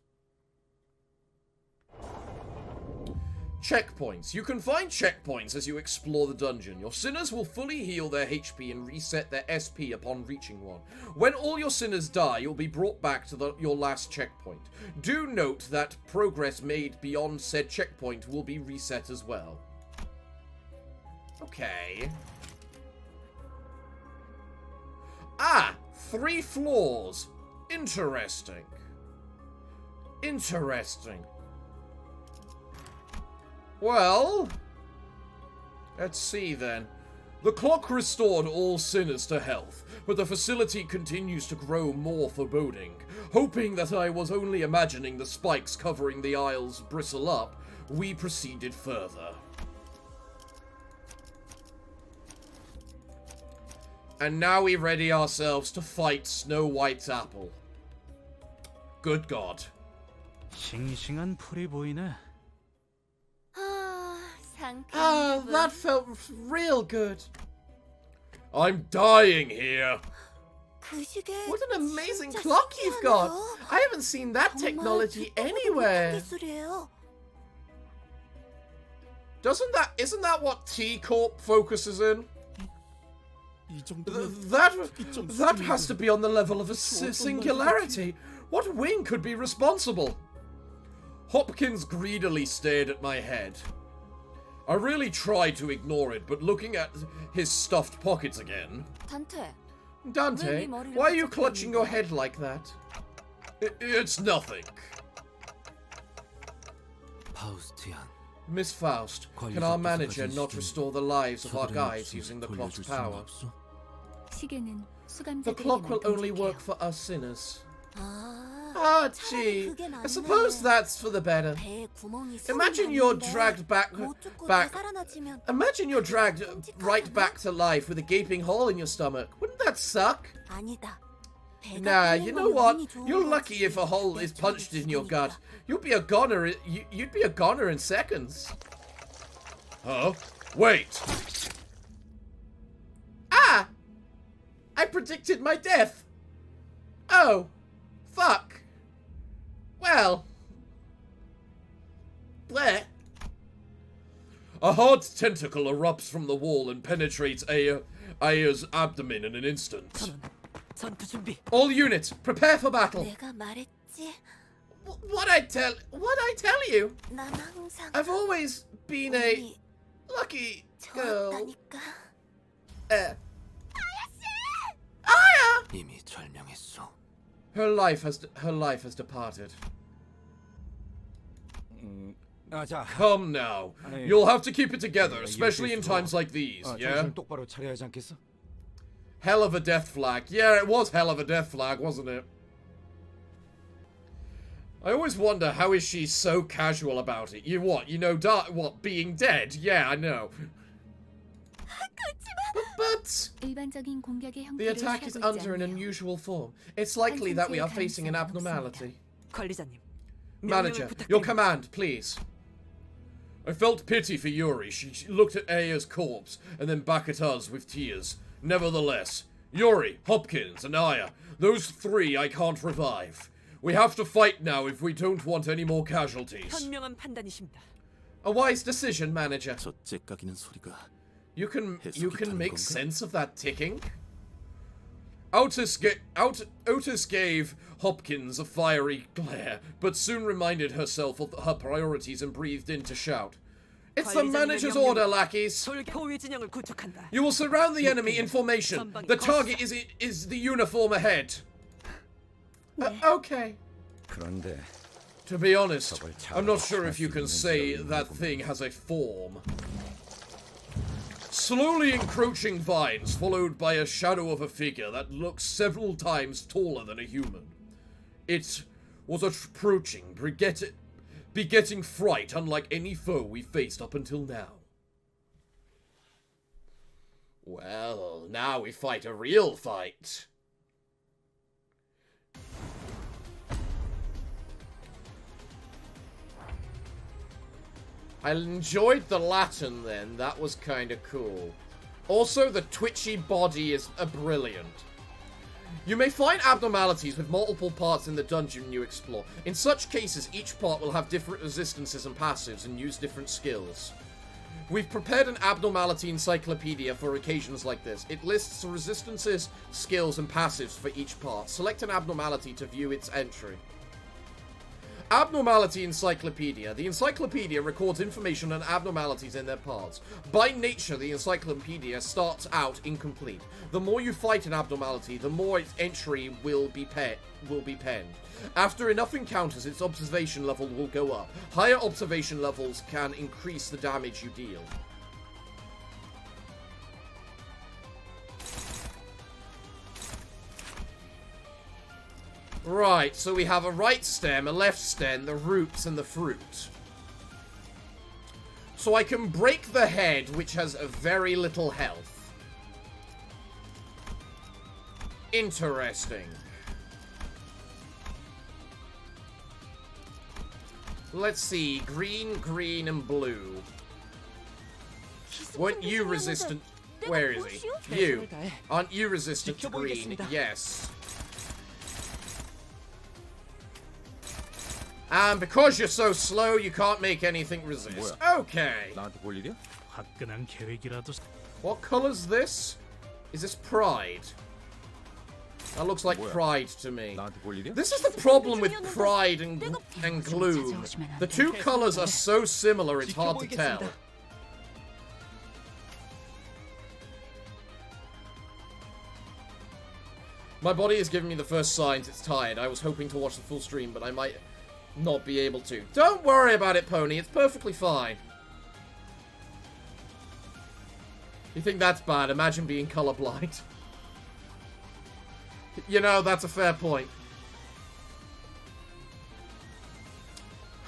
Checkpoints. You can find checkpoints as you explore the dungeon. Your sinners will fully heal their HP and reset their SP upon reaching one. When all your sinners die, you'll be brought back to your last checkpoint. Do note that progress made beyond said checkpoint will be reset as well. Okay. Ah! 3 floors. Interesting. Interesting. Well, let's see then. The clock restored all sinners to health, but the facility continues to grow more foreboding. Hoping that I was only imagining the spikes covering the aisles bristle up, we proceeded further. And now we ready ourselves to fight Snow White's apple. Good God.
싱싱한 풀이 보이네.
아, 상쾌한
Ah,
기분.
that felt real good. I'm dying here.
그 시계
What an amazing
진짜
clock you've got.
신기하네요.
I haven't seen that
정말
technology
듣도 보도 못한
anywhere.
기술이에요.
Isn't that what T Corp focuses in?
이 정도면
That has to be on the level of a singularity. What wing could be responsible? Hopkins greedily stared at my head. I really tried to ignore it, but looking at his stuffed pockets again...
단테,
Dante, why are you clutching your head like that? It's nothing.
파우스티안.
Miss Faust, can our manager not restore the lives of our guides using the clock's power?
시계는 수감자들에게
The clock will only
능동적이에요.
work for us sinners.
아,
Ah,
차라리
gee.
그게 낫네.
I suppose that's for the better.
배에 구멍이
Imagine
숨이
you're
났는데
dragged back...
못 죽고
back...
되살아나지면
Imagine you're dragged right back to life with a gaping hole in your stomach. Wouldn't that suck?
아니다. 배가
Nah,
뚫린
you know
건
what?
운이 좋은
You're
거지.
lucky if a hole is
내
punched
쪽이
in your
죽으니까.
gut. You'd be a goner. You'd be a goner in seconds. Huh? Wait. Ah! I predicted my death. Oh, fuck. Well. Bleh. A hard tentacle erupts from the wall and penetrates Aya's abdomen in an instant.
전투 준비.
All units, prepare for battle.
내가 말했지.
What I tell you?
난 항상
I've always been a
운이
lucky girl.
좋았다니까.
이미 절명했어.
Her life has departed.
자,
Come now.
아니,
You'll have to keep it together,
아니,
especially in
이렇게
times like these, yeah?
정신 똑바로 차려야 하지 않겠어?
Hell of a death flag. Yeah, it was hell of a death flag, wasn't it? I always wonder, how is she so casual about it? You know, being dead? Yeah, I know. But
일반적인 공격의
the
형태를
attack is
취하고 있지
under an
않네요.
unusual form. It's likely that we are facing an abnormality.
관리자님.
Manager,
명령을
your
부탁드립니다.
command, please. I felt pity for Yuri. She looked at Aya's corpse and then back at us with tears. Nevertheless, Yuri, Hopkins, and Aya, those three I can't revive. We have to fight now if we don't want any more casualties.
현명한 판단이십니다.
A wise decision, Manager.
저 째까기는 소리가
You can
해석이
make
되는 건가?
sense of that ticking? Otis gave Hopkins a fiery glare, but soon reminded herself of her priorities and breathed in to shout. It's the manager's order, lackeys.
소위 진영을 구축한다.
You will surround the enemy in formation. The target is the uniform ahead. Okay.
그런데
To be honest, I'm not sure if you can say that thing has a form. Slowly encroaching vines, followed by a shadow of a figure that looks several times taller than a human. It was approaching, begetting fright unlike any foe we faced up until now. Well, now we fight a real fight. I enjoyed the Latin then, that was kinda cool. Also, the twitchy body is brilliant. You may find abnormalities with multiple parts in the dungeon you explore. In such cases, each part will have different resistances and passives and use different skills. We've prepared an abnormality encyclopedia for occasions like this. It lists resistances, skills, and passives for each part. Select an abnormality to view its entry. Abnormality Encyclopedia. The encyclopedia records information on abnormalities and their parts. By nature, the encyclopedia starts out incomplete. The more you fight an abnormality, the more its entry will be penned. After enough encounters, its observation level will go up. Higher observation levels can increase the damage you deal. Right, so we have a right stem, a left stem, the roots, and the fruit. So I can break the head, which has a very little health. Interesting. Let's see, green, green, and blue. Weren't you resistant? Where is he? You. Aren't you resistant to green? Yes. And because you're so slow, you can't make anything resist. Okay.
나한테 볼 일이야?
화끈한 계획이라도
What color's this? Is this pride? That looks like pride to me.
나한테 볼 일이야?
This is the problem with pride and gloom. The two colors are so similar, it's hard to tell. My body is giving me the first signs it's tired. I was hoping to watch the full stream, but I might not be able to. Don't worry about it, Pony. It's perfectly fine. You think that's bad? Imagine being colorblind. You know, that's a fair point.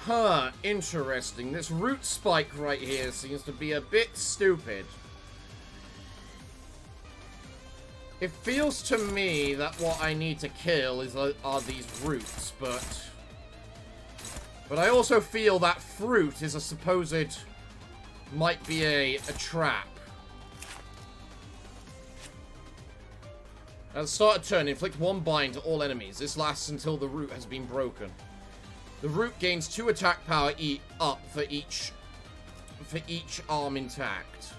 Huh, interesting. This root spike right here seems to be a bit stupid. It feels to me that what I need to kill are these roots, but I also feel that fruit is a supposed... might be a trap. At the start of turn, inflict one bind to all enemies. This lasts until the root has been broken. The root gains 2 attack power up for each arm intact.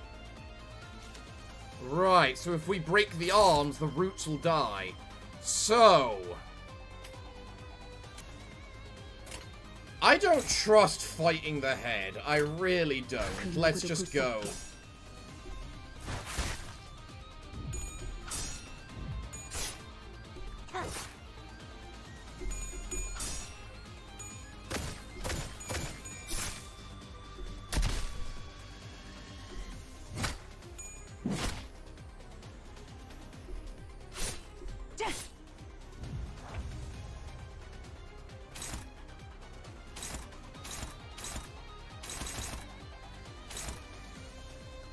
Right, so if we break the arms, the roots will die. So... I don't trust fighting the head. I really don't. Let's just go.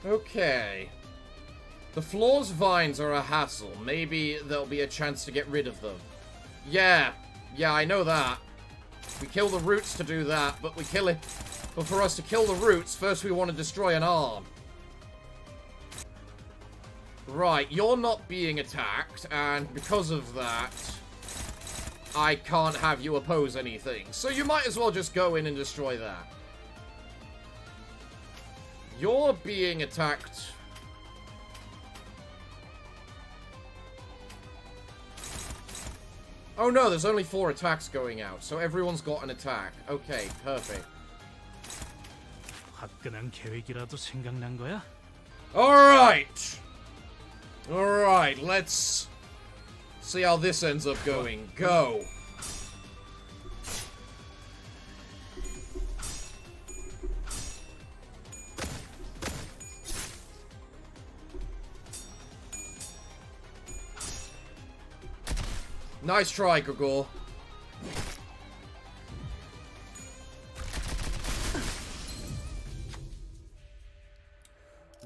Okay. The floor's vines are a hassle. Maybe there'll be a chance to get rid of them. Yeah, I know that. We kill the roots to do that, but we kill it. But for us to kill the roots, first we want to destroy an arm. Right, you're not being attacked, and because of that, I can't have you oppose anything. So you might as well just go in and destroy that. You're being attacked. Oh no, there's only 4 attacks going out, so everyone's got an attack. Okay, perfect.
화끈한 계획이라도 생각난 거야?
Alright! Alright, let's see how this ends up going. Go! Nice try, Gregor.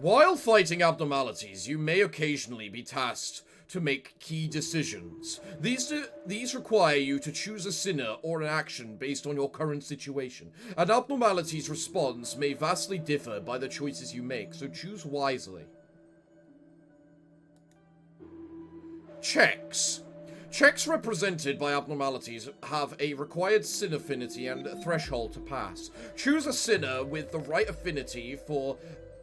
While fighting abnormalities, you may occasionally be tasked to make key decisions. These require you to choose a sinner or an action based on your current situation. An abnormality's response may vastly differ by the choices you make, so choose wisely. Checks. Checks represented by abnormalities have a required sin affinity and a threshold to pass. Choose a sinner with the right affinity for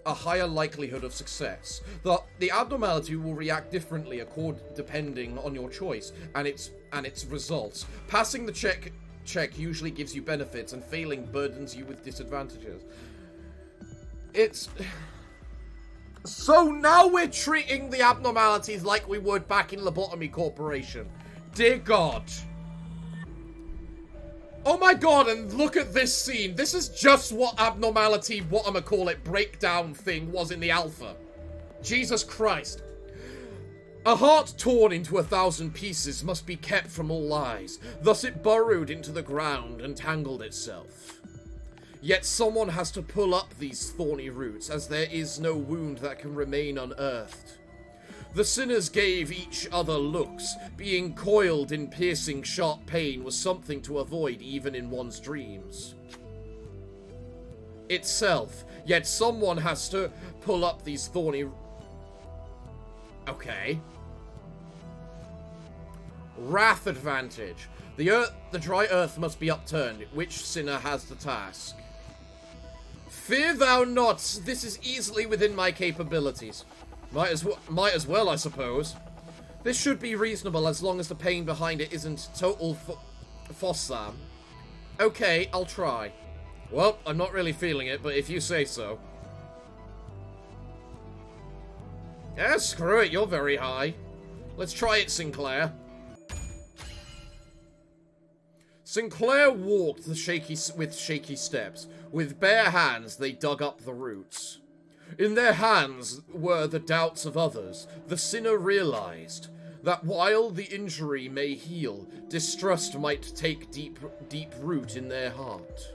a higher likelihood of success. The abnormality will react differently depending on your choice and its results. Passing the check usually gives you benefits, and failing burdens you with disadvantages. So now we're treating the abnormalities like we would back in Lobotomy Corporation. Dear God. Oh my God, and look at this scene. This is just what abnormality, breakdown thing was in the alpha. Jesus Christ. A heart torn into 1,000 pieces must be kept from all eyes. Thus it burrowed into the ground and tangled itself. Yet someone has to pull up these thorny roots, as there is no wound that can remain unearthed. The sinners gave each other looks. Being coiled in piercing, sharp pain was something to avoid even in one's dreams. Itself, yet someone has to pull up these thorny... Okay. Wrath advantage. The dry earth must be upturned. Which sinner has the task? Fear thou not. This is easily within my capabilities. Might as well, I suppose. This should be reasonable as long as the pain behind it isn't total fossam. Okay, I'll try. Well, I'm not really feeling it, but if you say so. Yeah, screw it, you're very high. Let's try it, Sinclair. Sinclair walked with shaky steps. With bare hands, they dug up the roots. In their hands were the doubts of others. The sinner realized that while the injury may heal, distrust might take deep root in their heart.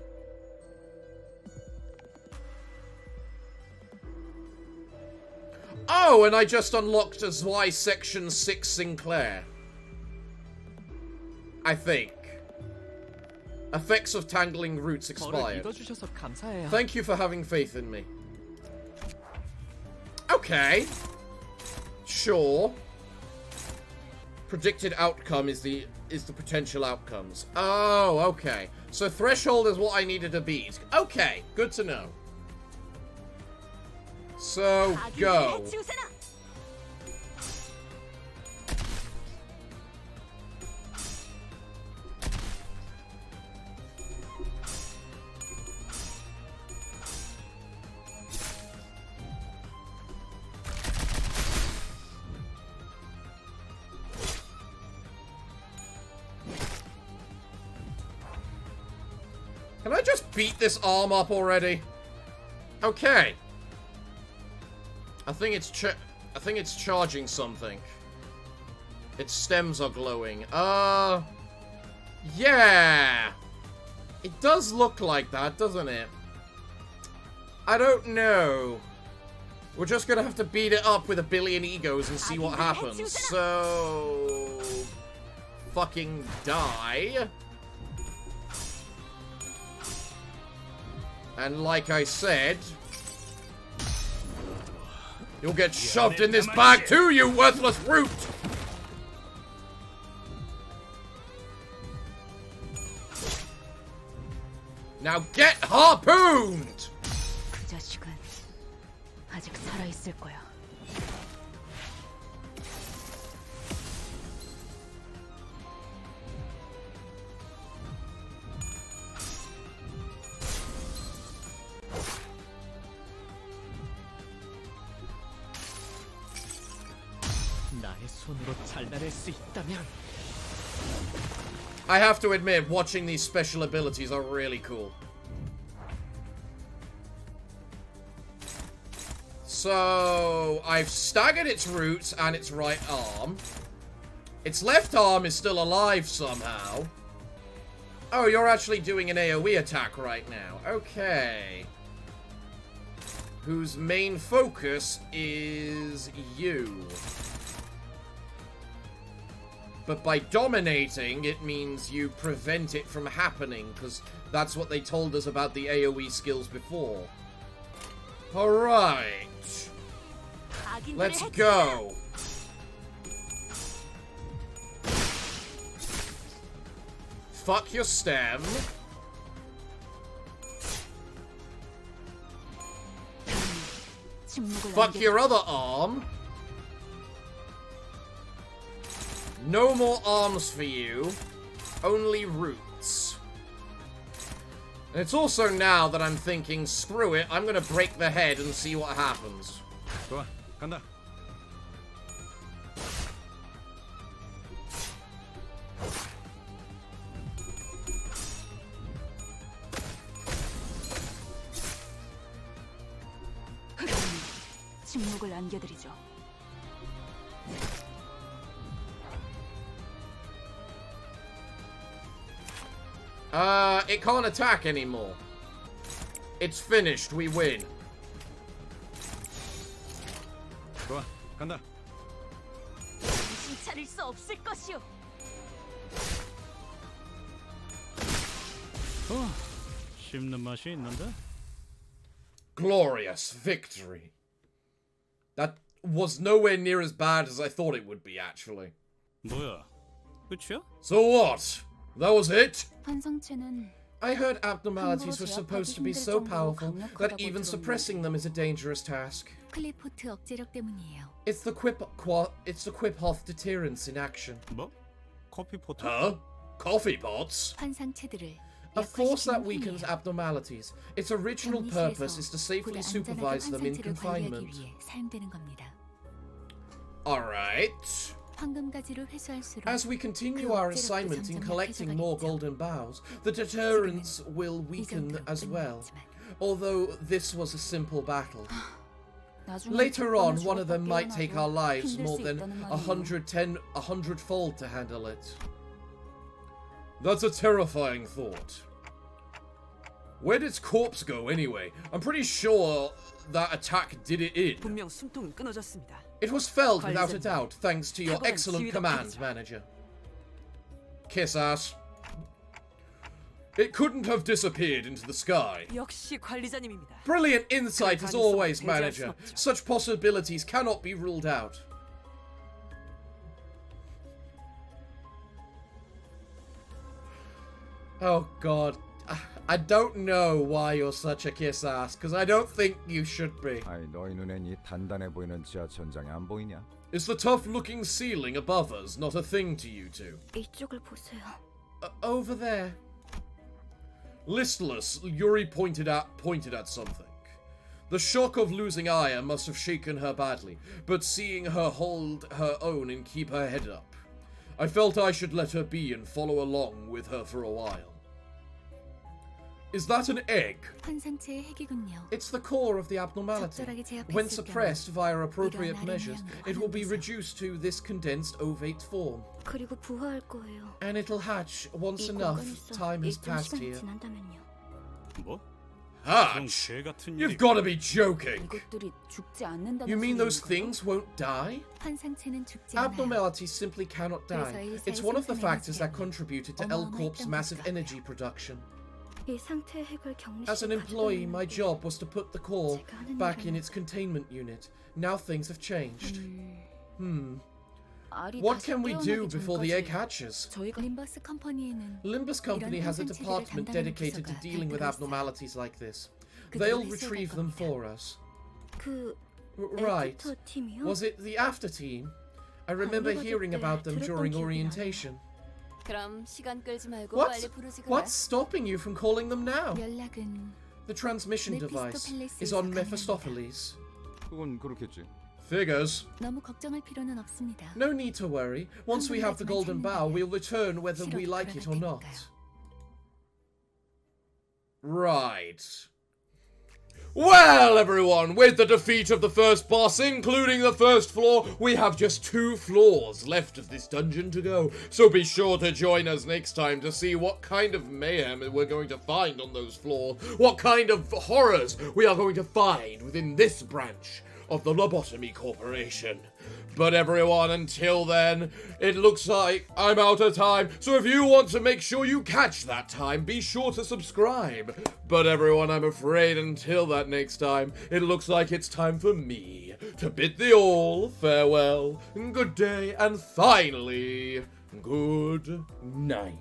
Oh, and I just unlocked a Y Section 6 Sinclair. I think. Effects of tangling roots expired. Thank you for having faith in me. Okay. Sure. Predicted outcome is the potential outcomes. Oh, okay. So threshold is what I needed to beat. Okay, good to know. So, go. Can I just beat this arm up already? Okay. I think it's charging something. Its stems are glowing. Yeah. It does look like that, doesn't it? I don't know. We're just gonna have to beat it up with a billion egos and see what happens. So... fucking die. And like I said... you'll get shoved in this bag too, you worthless brute! Now get harpooned!
그 자식은 아직 살아있을 거야.
나의 손으로 잘라낼 수 있다면
I have to admit, watching these special abilities are really cool. So, I've staggered its roots and its right arm. Its left arm is still alive somehow. Oh, you're actually doing an AoE attack right now. Okay. Whose main focus is you. But by dominating, it means you prevent it from happening, because that's what they told us about the AoE skills before. Alright. Let's go. Fuck your stem. Fuck your other arm. No more arms for you. Only roots. And it's also now that I'm thinking, screw it, I'm gonna break the head and see what happens.
좋아, 간다.
침묵을 안겨드리죠.
It can't attack anymore. It's finished. We win.
좋아, 간다.
정신 차릴 수 없을 것이오.
씹는 맛이 있는데?
Glorious victory. That was nowhere near as bad as I thought it would be, actually.
뭐야? 끝이야?
So what? That was it?
환상체는
I heard abnormalities were supposed to be so powerful that even suppressing them is a dangerous task.
클리포트 억제력 때문이에요.
It's the Quiphoth deterrence in action.
뭐? 커피포트?
Huh? Coffee pots?
환상체들을
A force that
약화시키는
weakens
힘이에요.
abnormalities. Its original purpose is to safely supervise them in
환상체를 관리하기
confinement.
위해 사용되는 겁니다.
Alright.
황금가지를 회수할수록
As we continue our assignment in collecting more golden boughs, the deterrence will weaken as well. Although this was a simple battle. Later on, one of them might take our lives more than 100-fold to handle it. That's a terrifying thought. Where did its corpse go anyway? I'm pretty sure that attack did it in.
분명 숨통은 끊어졌습니다.
It was felled without a doubt, thanks to your excellent command, Manager. Kiss ass. It couldn't have disappeared into the sky.
역시 관리자님입니다.
Brilliant insight as always, Manager. Such possibilities cannot be ruled out. Oh god. I don't know why you're such a kiss ass, because I don't think you should be.
아이 너희 눈엔 이 단단해 보이는 지하천장이 안 보이냐?
Is the tough-looking ceiling above us not a thing to you two?
이쪽을 보세요.
Over there. Listless, Yuri pointed at something. The shock of losing Aya must have shaken her badly, but seeing her hold her own and keep her head up, I felt I should let her be and follow along with her for a while. Is that an egg?
환상체의 핵이군요.
It's the core of the abnormality.
적절하게 제압했을
When
경우
suppressed via appropriate
이런
measures,
아래의
it will be
모양을
reduced to this condensed ovate form.
그리고 부화할 거예요.
And it'll hatch once
이
enough
공간에서
time has
일정
passed
시간이
here.
지난다면요.
뭐? 그런
Hatch?
개 같은
You've
일이.
got to be joking.
이것들이 죽지 않는다는
You mean those
소리인가요?
things won't die?
환상체는 죽지 않아요.
Abnormalities simply cannot die. It's one of the factors that contributed to L Corp's massive energy production.
이 상태의 핵을 격리시켜
As an employee, my
가져다놓는데
job was to put the core
제가 하는
back in
일은
its containment unit. Now things have changed.
알이
What
다시
can we do
깨어나기
before the egg
전까지
hatches?
저희가 림버스 컴퍼니에는
Limbus Company has a
환상체들을
department
담당하는
dedicated to
부서가
dealing with
별도로 있어요.
abnormalities like this.
그들을
They'll
회수해
retrieve
갈
them
겁니다.
for us.
그
Right.
애프터 팀이요?
Was it the after team? I remember
우리가
hearing
그때
about them
들었던
during
기억이
orientation.
그럼 시간 끌지 말고
What's,
빨리 부르지 그래.
what's stopping you from calling them now?
연락은
The transmission device is on Mephistopheles.
그건 그렇겠지.
Figures.
너무 걱정할 필요는 없습니다.
No need to worry. Once we have the golden bow, we'll return whether we like it or not. Right. Well, everyone, with the defeat of the first boss, including the first floor, we have just 2 floors left of this dungeon to go. So be sure to join us next time to see what kind of mayhem we're going to find on those floors, what kind of horrors we are going to find within this branch of the Lobotomy Corporation. But everyone, until then, it looks like I'm out of time, so if you want to make sure you catch that time, be sure to subscribe. But everyone, I'm afraid until that next time, it looks like it's time for me to bid thee all farewell, good day, and finally, good night.